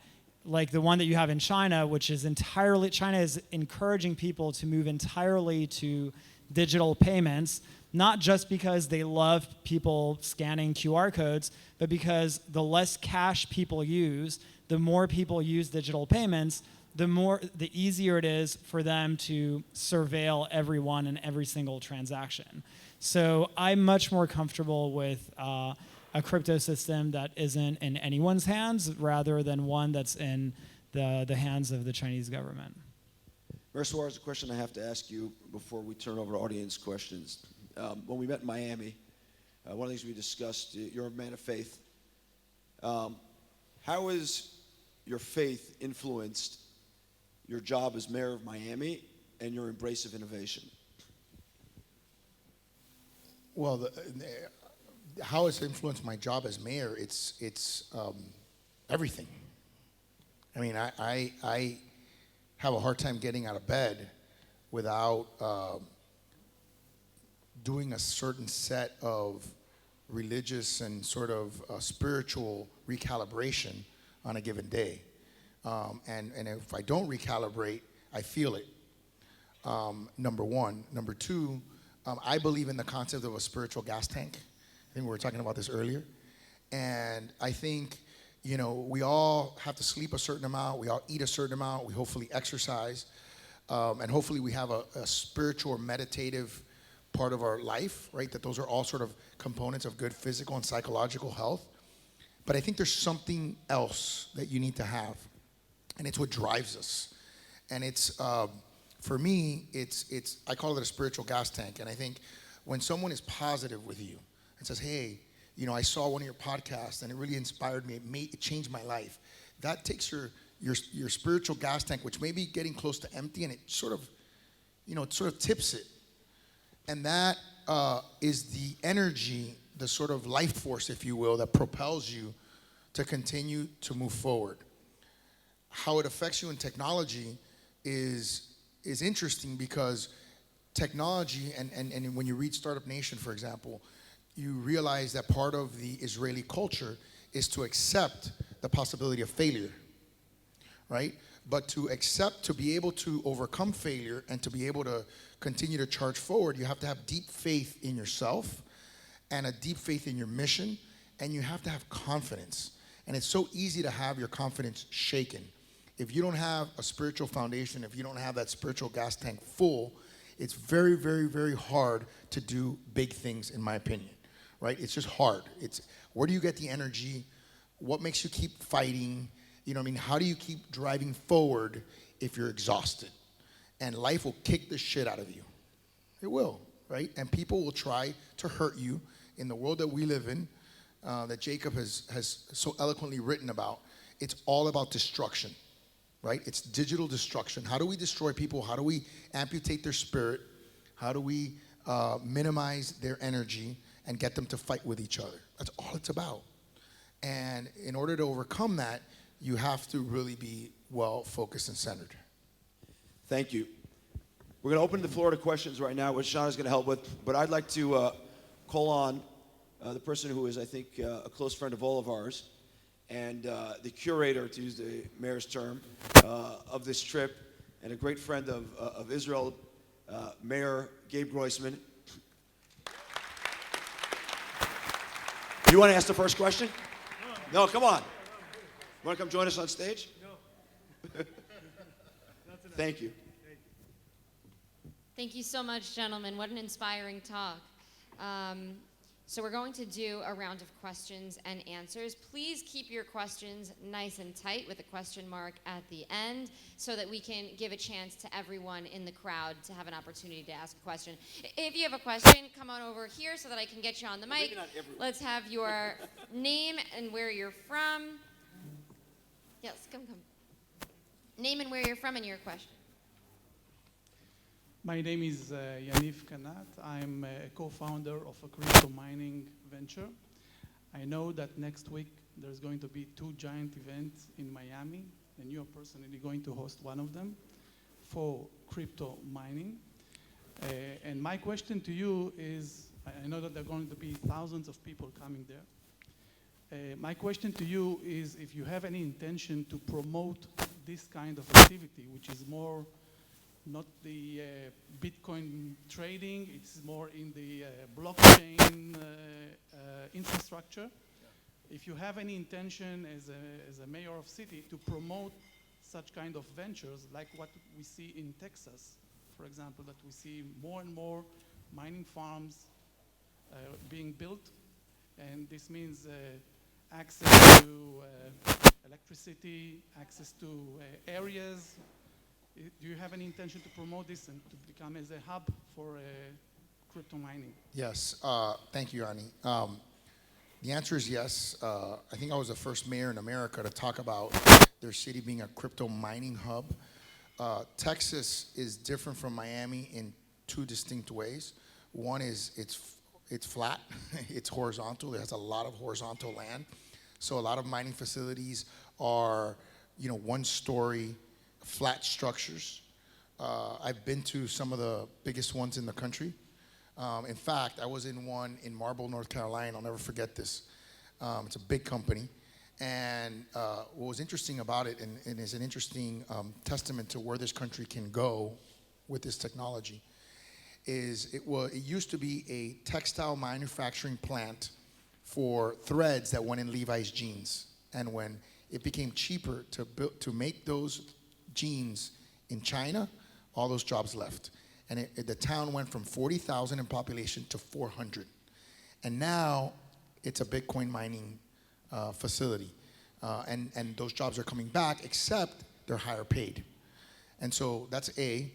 like the one that you have in China, which is China is encouraging people to move entirely to digital payments, not just because they love people scanning QR codes, but because the less cash people use, the more people use digital payments, the easier it is for them to surveil everyone in every single transaction. So I'm much more comfortable with a crypto system that isn't in anyone's hands rather than one that's in the hands of the Chinese government. Mayor Suarez, a question I have to ask you before we turn over to audience questions. When we met in Miami, one of the things we discussed, you're a man of faith. How has your faith influenced your job as mayor of Miami and your embrace of innovation? Well, how it's influenced my job as mayor, it's everything. I mean, I have a hard time getting out of bed without doing a certain set of religious and sort of spiritual recalibration on a given day. And if I don't recalibrate, I feel it, number one. Number two, I believe in the concept of a spiritual gas tank. I think we were talking about this earlier. And I think, you know, we all have to sleep a certain amount. We all eat a certain amount. We hopefully exercise. And hopefully we have a spiritual or meditative part of our life, right? That those are all sort of components of good physical and psychological health. But I think there's something else that you need to have. And it's what drives us. And it's, for me, it's I call it a spiritual gas tank. And I think when someone is positive with you and says, hey, you know, I saw one of your podcasts and it really inspired me. It changed my life. That takes your spiritual gas tank, which may be getting close to empty, and it sort of, you know, it sort of tips it. And that is the energy, the sort of life force, if you will, that propels you to continue to move forward. How it affects you in technology is interesting, because technology, and when you read Startup Nation, for example, you realize that part of the Israeli culture is to accept the possibility of failure, right? But to accept, to be able to overcome failure and to be able to continue to charge forward, you have to have deep faith in yourself and a deep faith in your mission, and you have to have confidence. And it's so easy to have your confidence shaken. If you don't have a spiritual foundation, if you don't have that spiritual gas tank full, it's very, very, very hard to do big things, in my opinion, right? It's just hard. It's, where do you get the energy? What makes you keep fighting? You know what I mean? How do you keep driving forward if you're exhausted? And life will kick the shit out of you. It will, right? And people will try to hurt you in the world that we live in, that Jacob has so eloquently written about. It's all about destruction, right? It's digital destruction. How do we destroy people? How do we amputate their spirit? How do we minimize their energy and get them to fight with each other? That's all it's about. And in order to overcome that, you have to really be well focused and centered. Thank you. We're going to open the floor to questions right now, which Sean is going to help with. But I'd like to call on the person who is, I think, a close friend of all of ours, and the curator, to use the mayor's term, of this trip, and a great friend of Israel, Mayor Gabe Groisman. You want to ask the first question? No, come on. You want to come join us on stage? No. Thank you. Thank you so much, gentlemen. What an inspiring talk. So we're going to do a round of questions and answers. Please keep your questions nice and tight with a question mark at the end, so that we can give a chance to everyone in the crowd to have an opportunity to ask a question. If you have a question, come on over here so that I can get you on the mic. Let's have your name and where you're from. Yes, come. Name and where you're from and your question. My name is Yaniv Kanat. I'm a co-founder of a crypto mining venture. I know that next week there's going to be 2 giant events in Miami, and you are personally going to host one of them for crypto mining. And my question to you is, I know that there are going to be thousands of people coming there. My question to you is if you have any intention to promote this kind of activity, which is more not the Bitcoin trading, it's more in the blockchain infrastructure. Yeah. If you have any intention as a mayor of city to promote such kind of ventures, like what we see in Texas, for example, that we see more and more mining farms being built, and this means access to electricity, access to areas. Do you have any intention to promote this and to become as a hub for crypto mining? Yes, thank you, Ani. The answer is yes. I think I was the first mayor in America to talk about their city being a crypto mining hub. Texas is different from Miami in two distinct ways. One is it's flat, it's horizontal. It has a lot of horizontal land. So a lot of mining facilities are, one-story flat structures. I've been to some of the biggest ones in the country. In fact, I was in one in Marble, North Carolina. I'll never forget this. It's a big company. And what was interesting about it, and is an interesting testament to where this country can go with this technology, is it used to be a textile manufacturing plant for threads that went in Levi's jeans. And when it became cheaper to make those jeans in China, all those jobs left. And the town went from 40,000 in population to 400. And now it's a Bitcoin mining facility. And those jobs are coming back, except they're higher paid. And so that's A.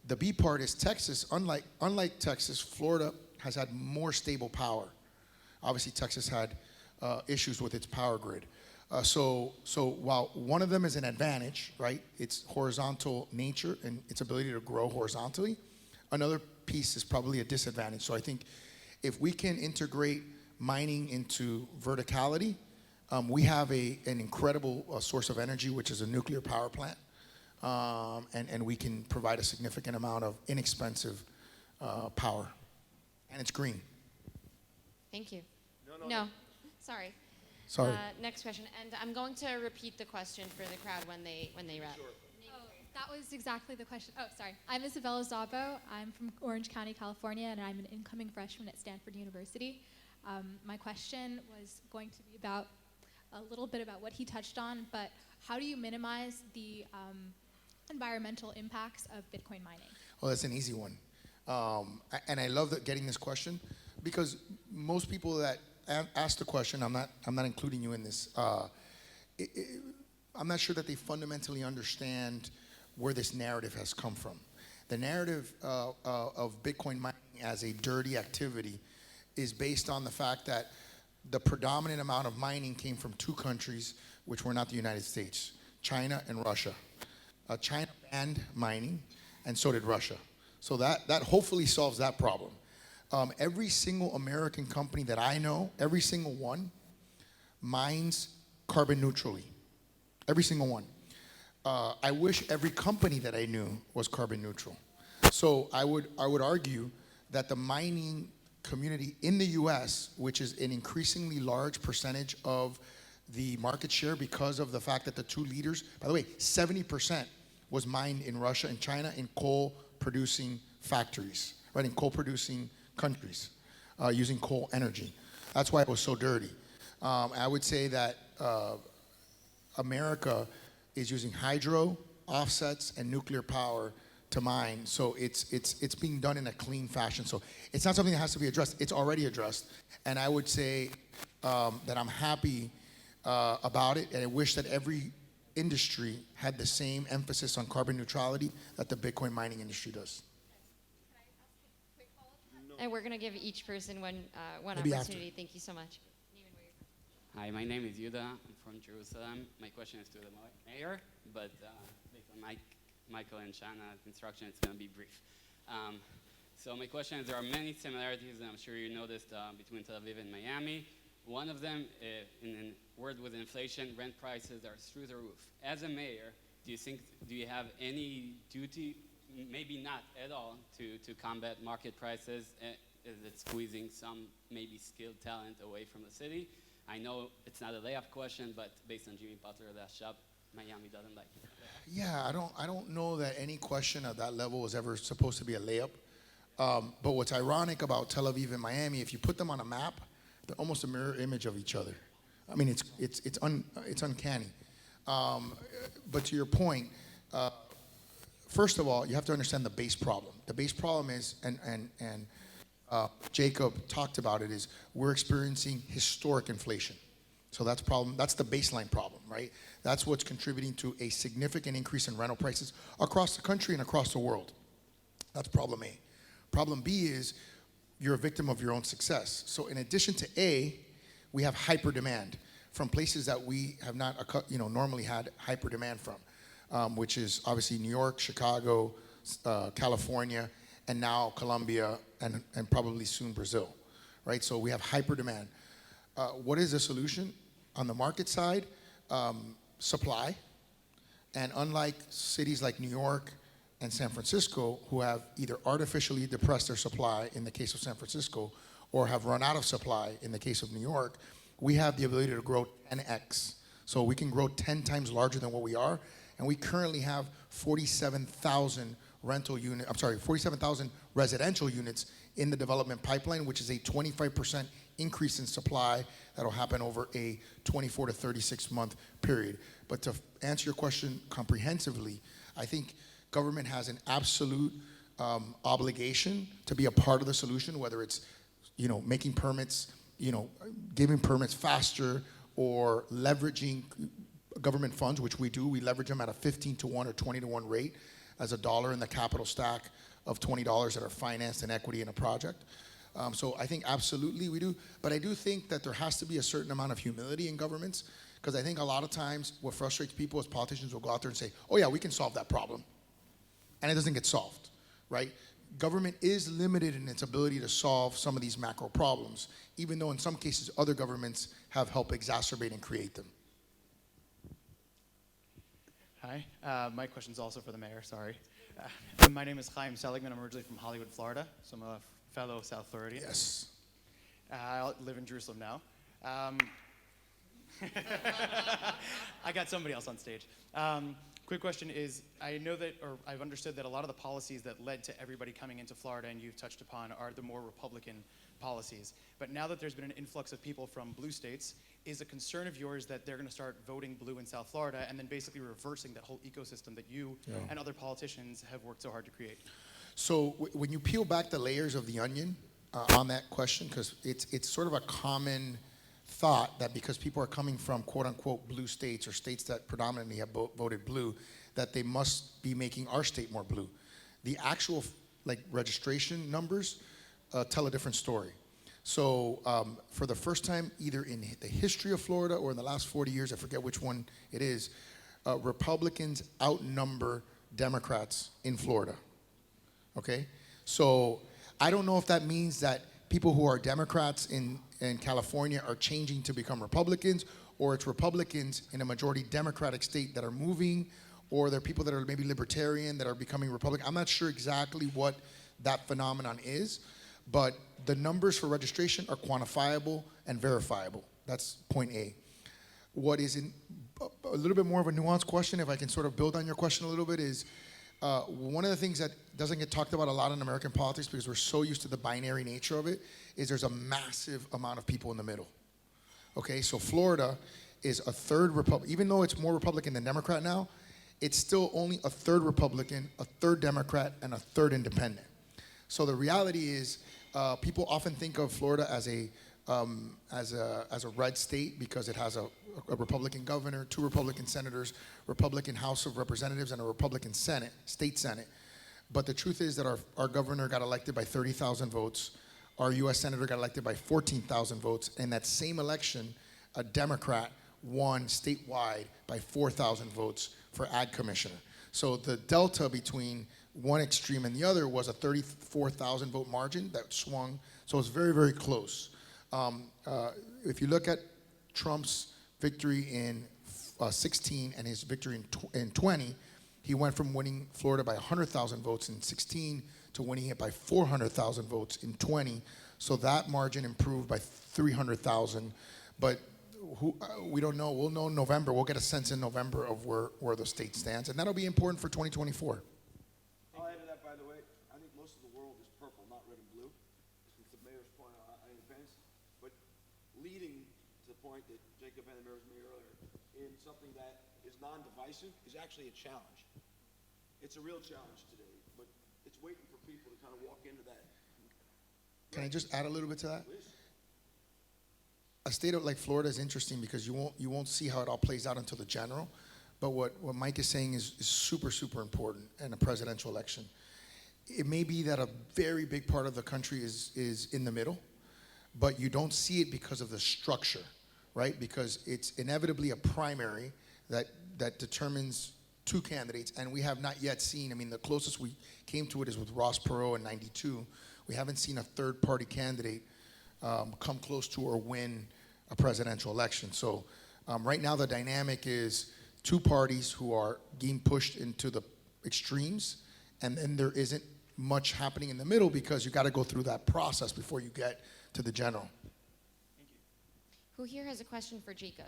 The B part is Texas, unlike Texas, Florida has had more stable power. Obviously, Texas had issues with its power grid. So while one of them is an advantage, right? Its horizontal nature and its ability to grow horizontally. Another piece is probably a disadvantage. So I think if we can integrate mining into verticality, we have an incredible source of energy, which is a nuclear power plant. And we can provide a significant amount of inexpensive power. And it's green. Thank you. No. Sorry. Sorry. Next question, and I'm going to repeat the question for the crowd when they wrap. Oh, that was exactly the question. Oh, sorry. I'm Isabella Zabo. I'm from Orange County, California, and I'm an incoming freshman at Stanford University. My question was going to be about a little bit about what he touched on, but how do you minimize the environmental impacts of Bitcoin mining? Well, that's an easy one. And I love getting this question because most people that ask the question, I'm not including you in this. I'm not sure that they fundamentally understand where this narrative has come from. The narrative of Bitcoin mining as a dirty activity is based on the fact that the predominant amount of mining came from two countries which were not the United States, China and Russia. China banned mining, and so did Russia. So that hopefully solves that problem. Every single American company that I know, every single one, mines carbon neutrally. Every single one. I wish every company that I knew was carbon neutral. So I would argue that the mining community in the US, which is an increasingly large percentage of the market share because of the fact that the two leaders, by the way, 70% was mined in Russia and China in coal-producing factories, right, in coal-producing countries, using coal energy. That's why it was so dirty. I would say that America is using hydro, offsets, and nuclear power to mine, so it's being done in a clean fashion. So it's not something that has to be addressed. It's already addressed, and I would say that I'm happy about it, and I wish that every industry had the same emphasis on carbon neutrality that the Bitcoin mining industry does. And we're going to give each person one Maybe opportunity. after. Thank you so much. Hi, my name is Yuda. I'm from Jerusalem. My question is to the mayor, but based on Michael and Shana's instruction, it's going to be brief. So my question is, there are many similarities, and I'm sure you noticed, between Tel Aviv and Miami. One of them, in a word with inflation, rent prices are through the roof. As a mayor, do you have any duty, maybe not at all, to combat market prices? Is it squeezing some maybe skilled talent away from the city? I know it's not a layup question, but based on Jimmy Butler last shop, Miami doesn't like it. Yeah, I don't know that any question at that level was ever supposed to be a layup. But what's ironic about Tel Aviv and Miami, if you put them on a map, they're almost a mirror image of each other. I mean, it's uncanny. But to your point, first of all, you have to understand the base problem. The base problem is, and Jacob talked about it, is we're experiencing historic inflation. So that's problem. That's the baseline problem, right? That's what's contributing to a significant increase in rental prices across the country and across the world. That's problem A. Problem B is you're a victim of your own success. So in addition to A, we have hyper demand from places that we have not, normally had hyper demand from, which is obviously New York, Chicago, California, and now Colombia, and probably soon Brazil, right? So we have hyper demand. What is the solution? On the market side, supply. And unlike cities like New York and San Francisco, who have either artificially depressed their supply in the case of San Francisco, or have run out of supply in the case of New York, we have the ability to grow 10x. So we can grow 10 times larger than what we are. And we currently have 47,000 47,000 residential units in the development pipeline, which is a 25% increase in supply that'll happen over a 24 to 36 month period. But to answer your question comprehensively, I think government has an absolute obligation to be a part of the solution, whether it's making permits, giving permits faster, or leveraging government funds, which we do. We leverage them at a 15 to 1 or 20 to 1 rate as a dollar in the capital stack of $20 that are financed in equity in a project. So I think absolutely we do. But I do think that there has to be a certain amount of humility in governments, because I think a lot of times what frustrates people is politicians will go out there and say, oh yeah, we can solve that problem. And it doesn't get solved, right? Government is limited in its ability to solve some of these macro problems, even though in some cases other governments have helped exacerbate and create them. Hi, my question's also for the mayor, sorry. My name is Chaim Seligman. I'm originally from Hollywood, Florida, so I'm a fellow South Floridian. Yes. I live in Jerusalem now. I got somebody else on stage. Quick question is, I know that, or I've understood that a lot of the policies that led to everybody coming into Florida, and you've touched upon, are the more Republican policies. But now that there's been an influx of people from blue states, is a concern of yours that they're going to start voting blue in South Florida and then basically reversing that whole ecosystem that you and other politicians have worked so hard to create? So when you peel back the layers of the onion on that question, because it's sort of a common thought that because people are coming from quote-unquote blue states or states that predominantly have voted blue, that they must be making our state more blue. The actual registration numbers tell a different story. So for the first time, either in the history of Florida or in the last 40 years, I forget which one it is, Republicans outnumber Democrats in Florida. Okay? So I don't know if that means that people who are Democrats in California are changing to become Republicans, or it's Republicans in a majority Democratic state that are moving, or they're people that are maybe libertarian that are becoming Republican. I'm not sure exactly what that phenomenon is, but the numbers for registration are quantifiable and verifiable. That's point A. What is a little bit more of a nuanced question, if I can sort of build on your question a little bit, is one of the things that doesn't get talked about a lot in American politics, because we're so used to the binary nature of it, is there's a massive amount of people in the middle. Okay, so Florida is a third Republican, even though it's more Republican than Democrat now, it's still only a third Republican, a third Democrat, and a third independent. So the reality is, people often think of Florida as a red state because it has a Republican governor, 2 Republican senators, Republican House of Representatives, and a Republican Senate, state Senate. But the truth is that our governor got elected by 30,000 votes. Our U.S. senator got elected by 14,000 votes. In that same election, a Democrat won statewide by 4,000 votes for ag commissioner. So the delta between one extreme and the other was a 34,000 vote margin that swung. So it's very, very close. If you look at Trump's victory in 16 and his victory in 20, he went from winning Florida by 100,000 votes in 16 to winning it by 400,000 votes in 20. So that margin improved by 300,000. But we don't know. We'll know in November. We'll get a sense in November of where the state stands. And that'll be important for 2024. I'll add to that, by the way. I think most of the world is purple, not red and blue. Since the mayor's point on independence. But leading to the point that Jacob and the mayor made earlier, in something that is non-divisive is actually a challenge. It's a real challenge today, but it's waiting for people to kind of walk into that. Can I just add a little bit to that? Please. a state of like Florida is interesting because you won't see how it all plays out until the general. But what Mike is saying is super, super important in a presidential election. It may be that a very big part of the country is in the middle, but you don't see it because of the structure, right? Because it's inevitably a primary that determines two candidates, and we have not yet seen, I mean, the closest we came to it is with Ross Perot in '92. We haven't seen a third-party candidate come close to or win a presidential election. So right now the dynamic is two parties who are being pushed into the extremes, and then there isn't much happening in the middle because you got to go through that process before you get to the general. Thank you. Who here has a question for Jacob?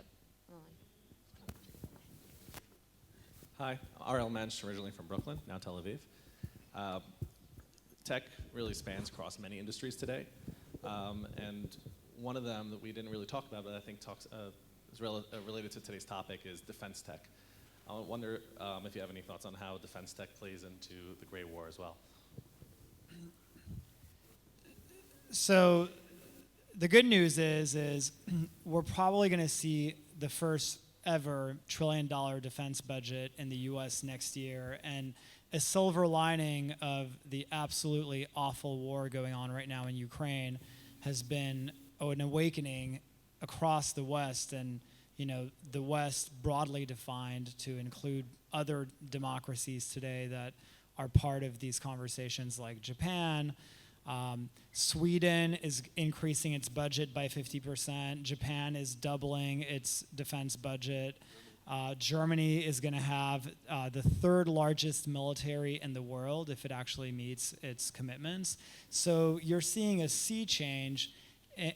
Hi, R.L. Mensch, originally from Brooklyn, now Tel Aviv. Tech really spans across many industries today, and one of them that we didn't really talk about, but I think is related to today's topic, is defense tech. I wonder if you have any thoughts on how defense tech plays into the Gray War as well. So the good news is we're probably going to see the first ever $1 trillion defense budget in the U.S. next year. And a silver lining of the absolutely awful war going on right now in Ukraine has been an awakening across the West, and the West broadly defined to include other democracies today that are part of these conversations, like Japan. Sweden is increasing its budget by 50%. Japan is doubling its defense budget. Germany is going to have the third largest military in the world if it actually meets its commitments. So you're seeing a sea change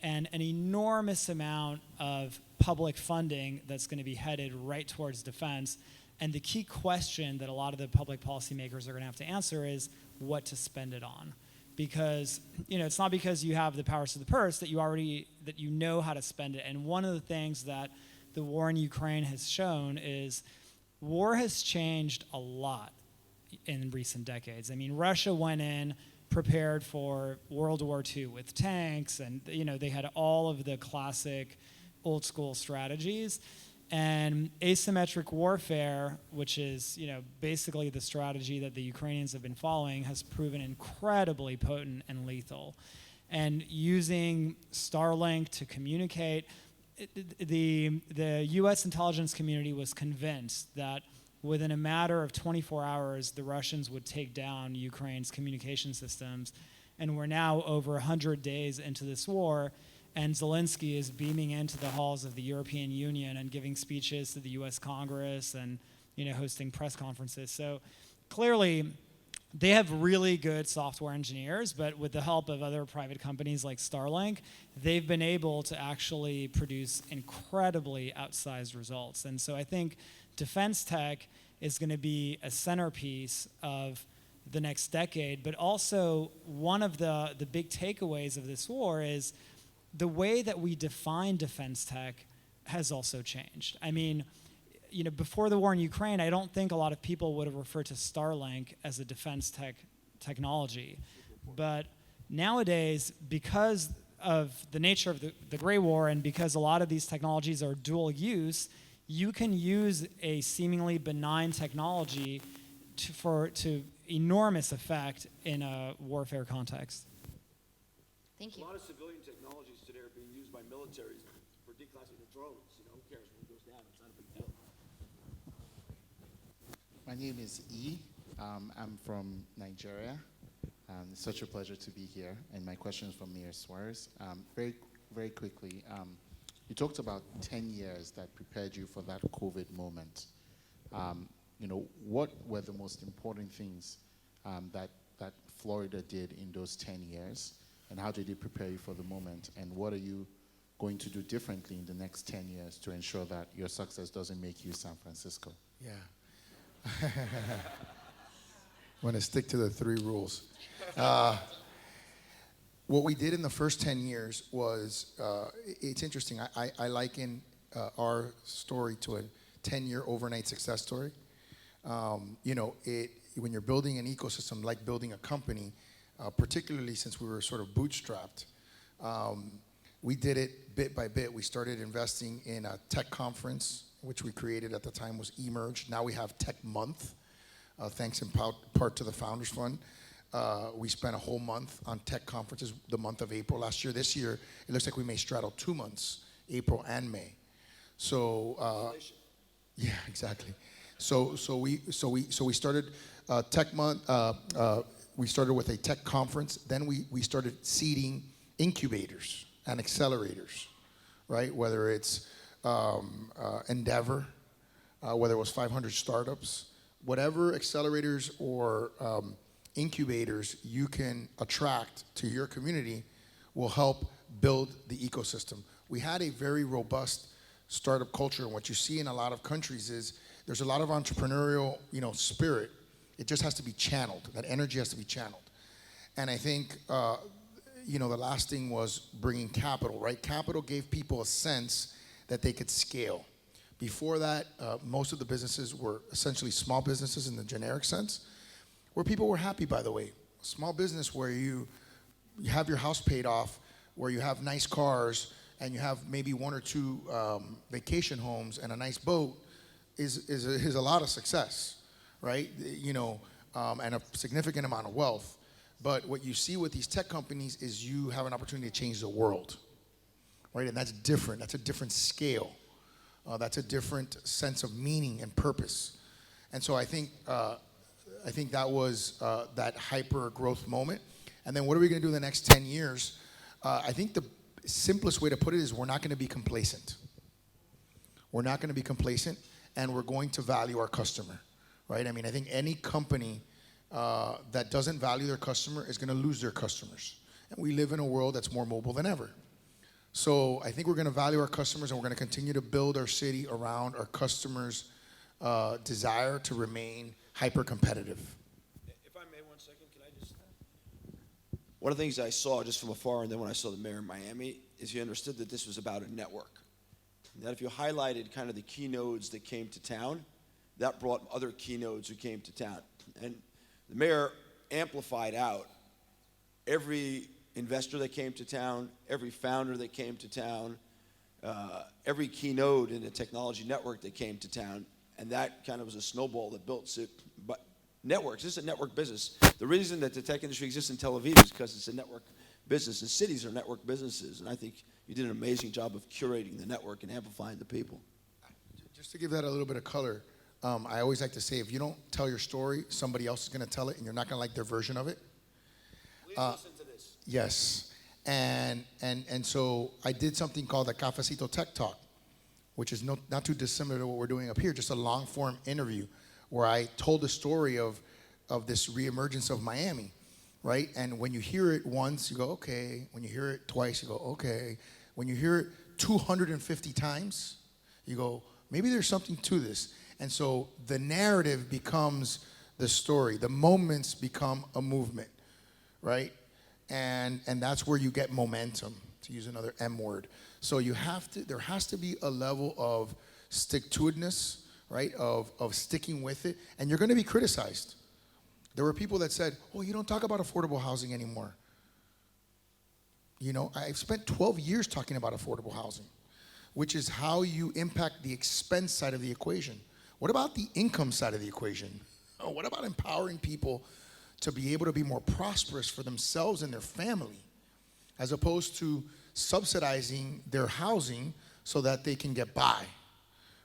and an enormous amount of public funding that's going to be headed right towards defense. And the key question that a lot of the public policymakers are going to have to answer is what to spend it on. Because it's not because you have the powers to the purse that you know how to spend it. And one of the things that the war in Ukraine has shown is war has changed a lot in recent decades. I mean, Russia went in prepared for World War II with tanks, and they had all of the classic old school strategies. And asymmetric warfare, which is basically the strategy that the Ukrainians have been following, has proven incredibly potent and lethal. And using Starlink to communicate, the U.S. intelligence community was convinced that within a matter of 24 hours, the Russians would take down Ukraine's communication systems. And we're now over 100 days into this war, and Zelensky is beaming into the halls of the European Union and giving speeches to the U.S. Congress and hosting press conferences. So clearly, they have really good software engineers, but with the help of other private companies like Starlink, they've been able to actually produce incredibly outsized results. And so I think defense tech is going to be a centerpiece of the next decade. But also, one of the big takeaways of this war is the way that we define defense tech has also changed. I mean, before the war in Ukraine, I don't think a lot of people would have referred to Starlink as a defense technology. But nowadays, because of the nature of the Gray War and because a lot of these technologies are dual use, you can use a seemingly benign technology to enormous effect in a warfare context. Thank you. A lot of civilian technologies today are being used by militaries for declassing the drones. Who cares when it goes down? It's not a big deal. My name is E. I'm from Nigeria. It's such a pleasure to be here. And my question is from Mayor Suarez. Very, very quickly, you talked about 10 years that prepared you for that COVID moment. What were the most important things that Florida did in those 10 years? And how did it prepare you for the moment? And what are you going to do differently in the next 10 years to ensure that your success doesn't make you San Francisco? Yeah. I'm going to stick to the 3 rules. What we did in the first 10 years was, it's interesting. I liken our story to a 10-year overnight success story. When you're building an ecosystem, like building a company, particularly since we were sort of bootstrapped, we did it bit by bit. We started investing in a tech conference, which we created at the time was Emerge. Now we have Tech Month, thanks in part to the Founders Fund. We spent a whole month on tech conferences the month of April last year. This year, it looks like we may straddle 2 months, April and May. So, yeah, exactly. So we started Tech Month. We started with a tech conference. Then we started seeding incubators and accelerators, right? Whether it's Endeavor, whether it was 500 startups, whatever accelerators or incubators you can attract to your community will help build the ecosystem. We had a very robust startup culture, and what you see in a lot of countries is there's a lot of entrepreneurial, spirit. It just has to be channeled. That energy has to be channeled. And I think, the last thing was bringing capital, right? Capital gave people a sense that they could scale. Before that, most of the businesses were essentially small businesses in the generic sense, where people were happy, by the way. A small business where you have your house paid off, where you have nice cars, and you have maybe 1 or 2 vacation homes and a nice boat is a lot of success, right? And a significant amount of wealth. But what you see with these tech companies is you have an opportunity to change the world, right? And that's different. That's a different scale. That's a different sense of meaning and purpose. And so I think that was that hyper growth moment. And then what are we going to do in the next 10 years? I think the simplest way to put it is we're not going to be complacent. We're not going to be complacent, and we're going to value our customer, right? I mean, I think any company that doesn't value their customer is going to lose their customers. And we live in a world that's more mobile than ever. So I think we're going to value our customers, and we're going to continue to build our city around our customers' desire to remain hyper competitive. If I may, 1 second, can I just? One of the things I saw just from afar, and then when I saw the mayor in Miami, is he understood that this was about a network. That if you highlighted kind of the key nodes that came to town, that brought other key nodes who came to town. And the mayor amplified out every investor that came to town, every founder that came to town, every key node in the technology network that came to town, and that kind of was a snowball that built it. But networks, this is a network business. The reason that the tech industry exists in Tel Aviv is because it's a network business, and cities are network businesses, and I think you did an amazing job of curating the network and amplifying the people. Just to give that a little bit of color, I always like to say, if you don't tell your story, somebody else is going to tell it, and you're not going to like their version of it. Please listen to this. Yes. And so I did something called the Cafecito Tech Talk, which is not too dissimilar to what we're doing up here, just a long-form interview where I told the story of this reemergence of Miami, right? And when you hear it once, you go, okay. When you hear it twice, you go, okay. When you hear it 250 times, you go, maybe there's something to this. And so the narrative becomes the story. The moments become a movement, right? And that's where you get momentum, to use another M word. So there has to be a level of stick-to-itness, right? Of sticking with it. And you're going to be criticized. There were people that said, oh, you don't talk about affordable housing anymore. I've spent 12 years talking about affordable housing, which is how you impact the expense side of the equation. What about the income side of the equation? What about empowering people to be able to be more prosperous for themselves and their family, as opposed to subsidizing their housing so that they can get by,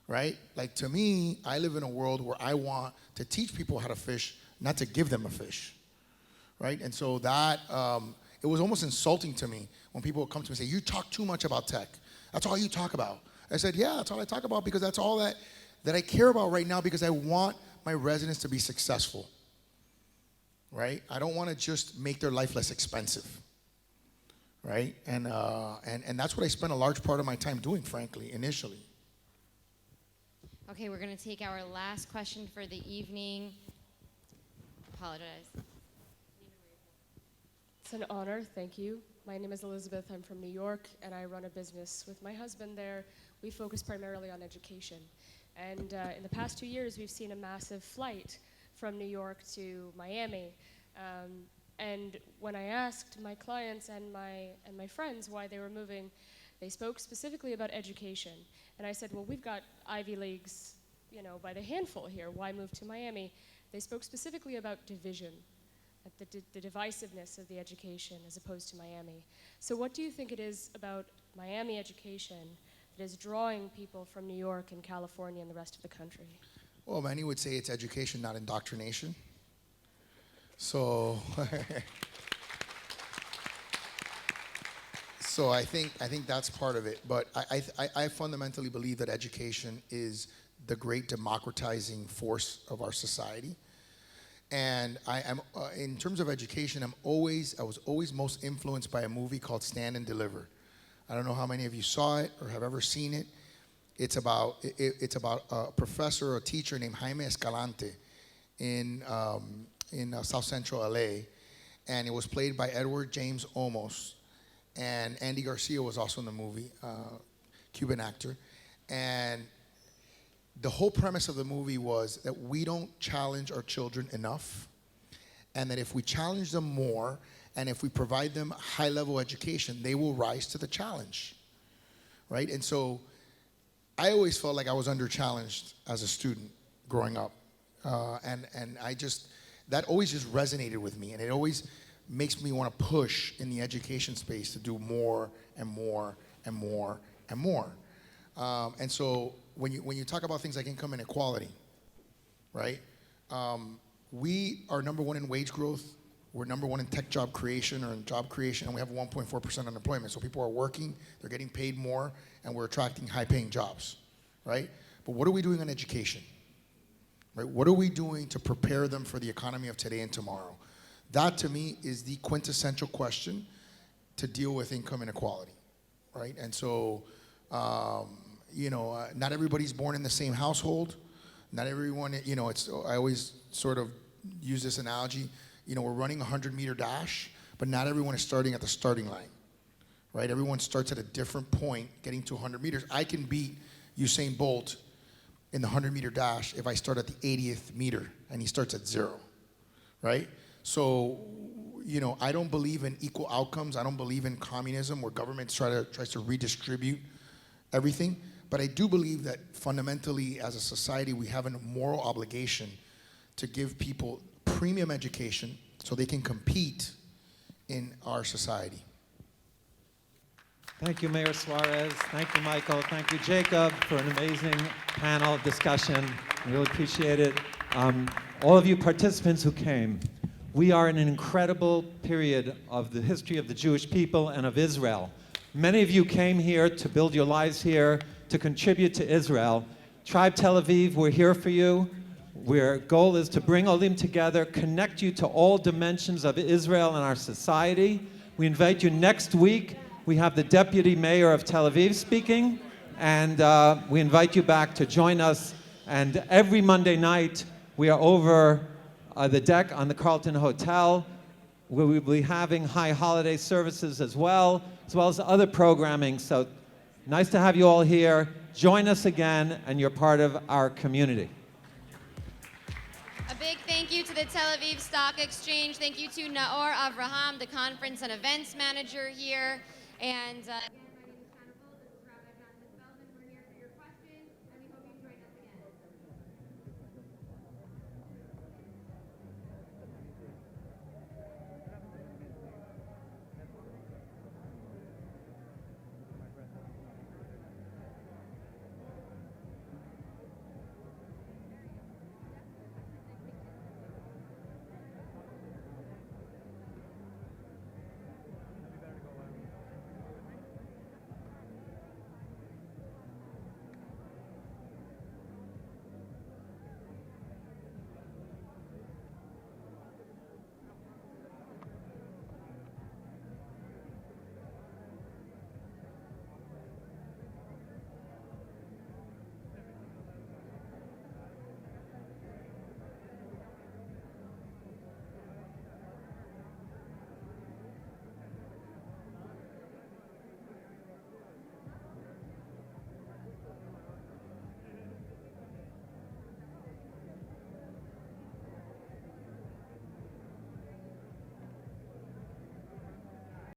right? Like, to me, I live in a world where I want to teach people how to fish, not to give them a fish, right? And so that, it was almost insulting to me when people would come to me and say, you talk too much about tech. That's all you talk about. I said, yeah, that's all I talk about, because that's all that I care about right now, because I want my residents to be successful, right? I don't want to just make their life less expensive, right? And that's what I spent a large part of my time doing, frankly, initially. Okay, we're going to take our last question for the evening. Apologize. It's an honor, thank you. My name is Elizabeth, I'm from New York, and I run a business with my husband there. We focus primarily on education. And in the past 2 years, we've seen a massive flight from New York to Miami. And when I asked my clients and my friends why they were moving, they spoke specifically about education. And I said, well, we've got Ivy Leagues, by the handful here. Why move to Miami? They spoke specifically about division, the divisiveness of the education as opposed to Miami. So what do you think it is about Miami education that is drawing people from New York and California and the rest of the country? Well, many would say it's education, not indoctrination. So, so I think that's part of it. But I fundamentally believe that education is the great democratizing force of our society. And I am, in terms of education, I was always most influenced by a movie called Stand and Deliver. I don't know how many of you saw it or have ever seen it. It's about a professor or a teacher named Jaime Escalante in South Central LA, and it was played by Edward James Olmos, and Andy Garcia was also in the movie, Cuban actor. And the whole premise of the movie was that we don't challenge our children enough, and that if we challenge them more, and if we provide them high-level education, they will rise to the challenge, right? And so I always felt like I was under-challenged as a student growing up, and that always just resonated with me, and it always makes me want to push in the education space to do more and more and more and more. And so when you talk about things like income inequality, right? We are number one in wage growth. We're number one in tech job creation or in job creation, and we have 1.4% unemployment. So people are working, they're getting paid more, and we're attracting high-paying jobs, right? But what are we doing on education? Right? What are we doing to prepare them for the economy of today and tomorrow? That, to me, is the quintessential question to deal with income inequality, right? And so, not everybody's born in the same household. Not everyone, I always sort of use this analogy. We're running a 100-meter dash, but not everyone is starting at the starting line, right? Everyone starts at a different point getting to 100 meters. I can beat Usain Bolt in the 100-meter dash if I start at the 80th meter and he starts at 0, right? So, I don't believe in equal outcomes. I don't believe in communism where government tries to redistribute everything. But I do believe that fundamentally as a society we have a moral obligation to give people premium education so they can compete in our society. Thank you, Mayor Suarez. Thank you, Michael. Thank you, Jacob, for an amazing panel discussion. I really appreciate it. All of you participants who came, we are in an incredible period of the history of the Jewish people and of Israel. Many of you came here to build your lives here, to contribute to Israel. Tribe Tel Aviv, we're here for you. Our goal is to bring Olim together, connect you to all dimensions of Israel and our society. We invite you next week. We have the Deputy Mayor of Tel Aviv speaking, and we invite you back to join us. And every Monday night, we are over the deck on the Carlton Hotel, where we'll be having high holiday services as well as other programming. So nice to have you all here. Join us again, and you're part of our community. A big thank you to the Tel Aviv Stock Exchange. Thank you to Naor Avraham, the conference and events manager here. And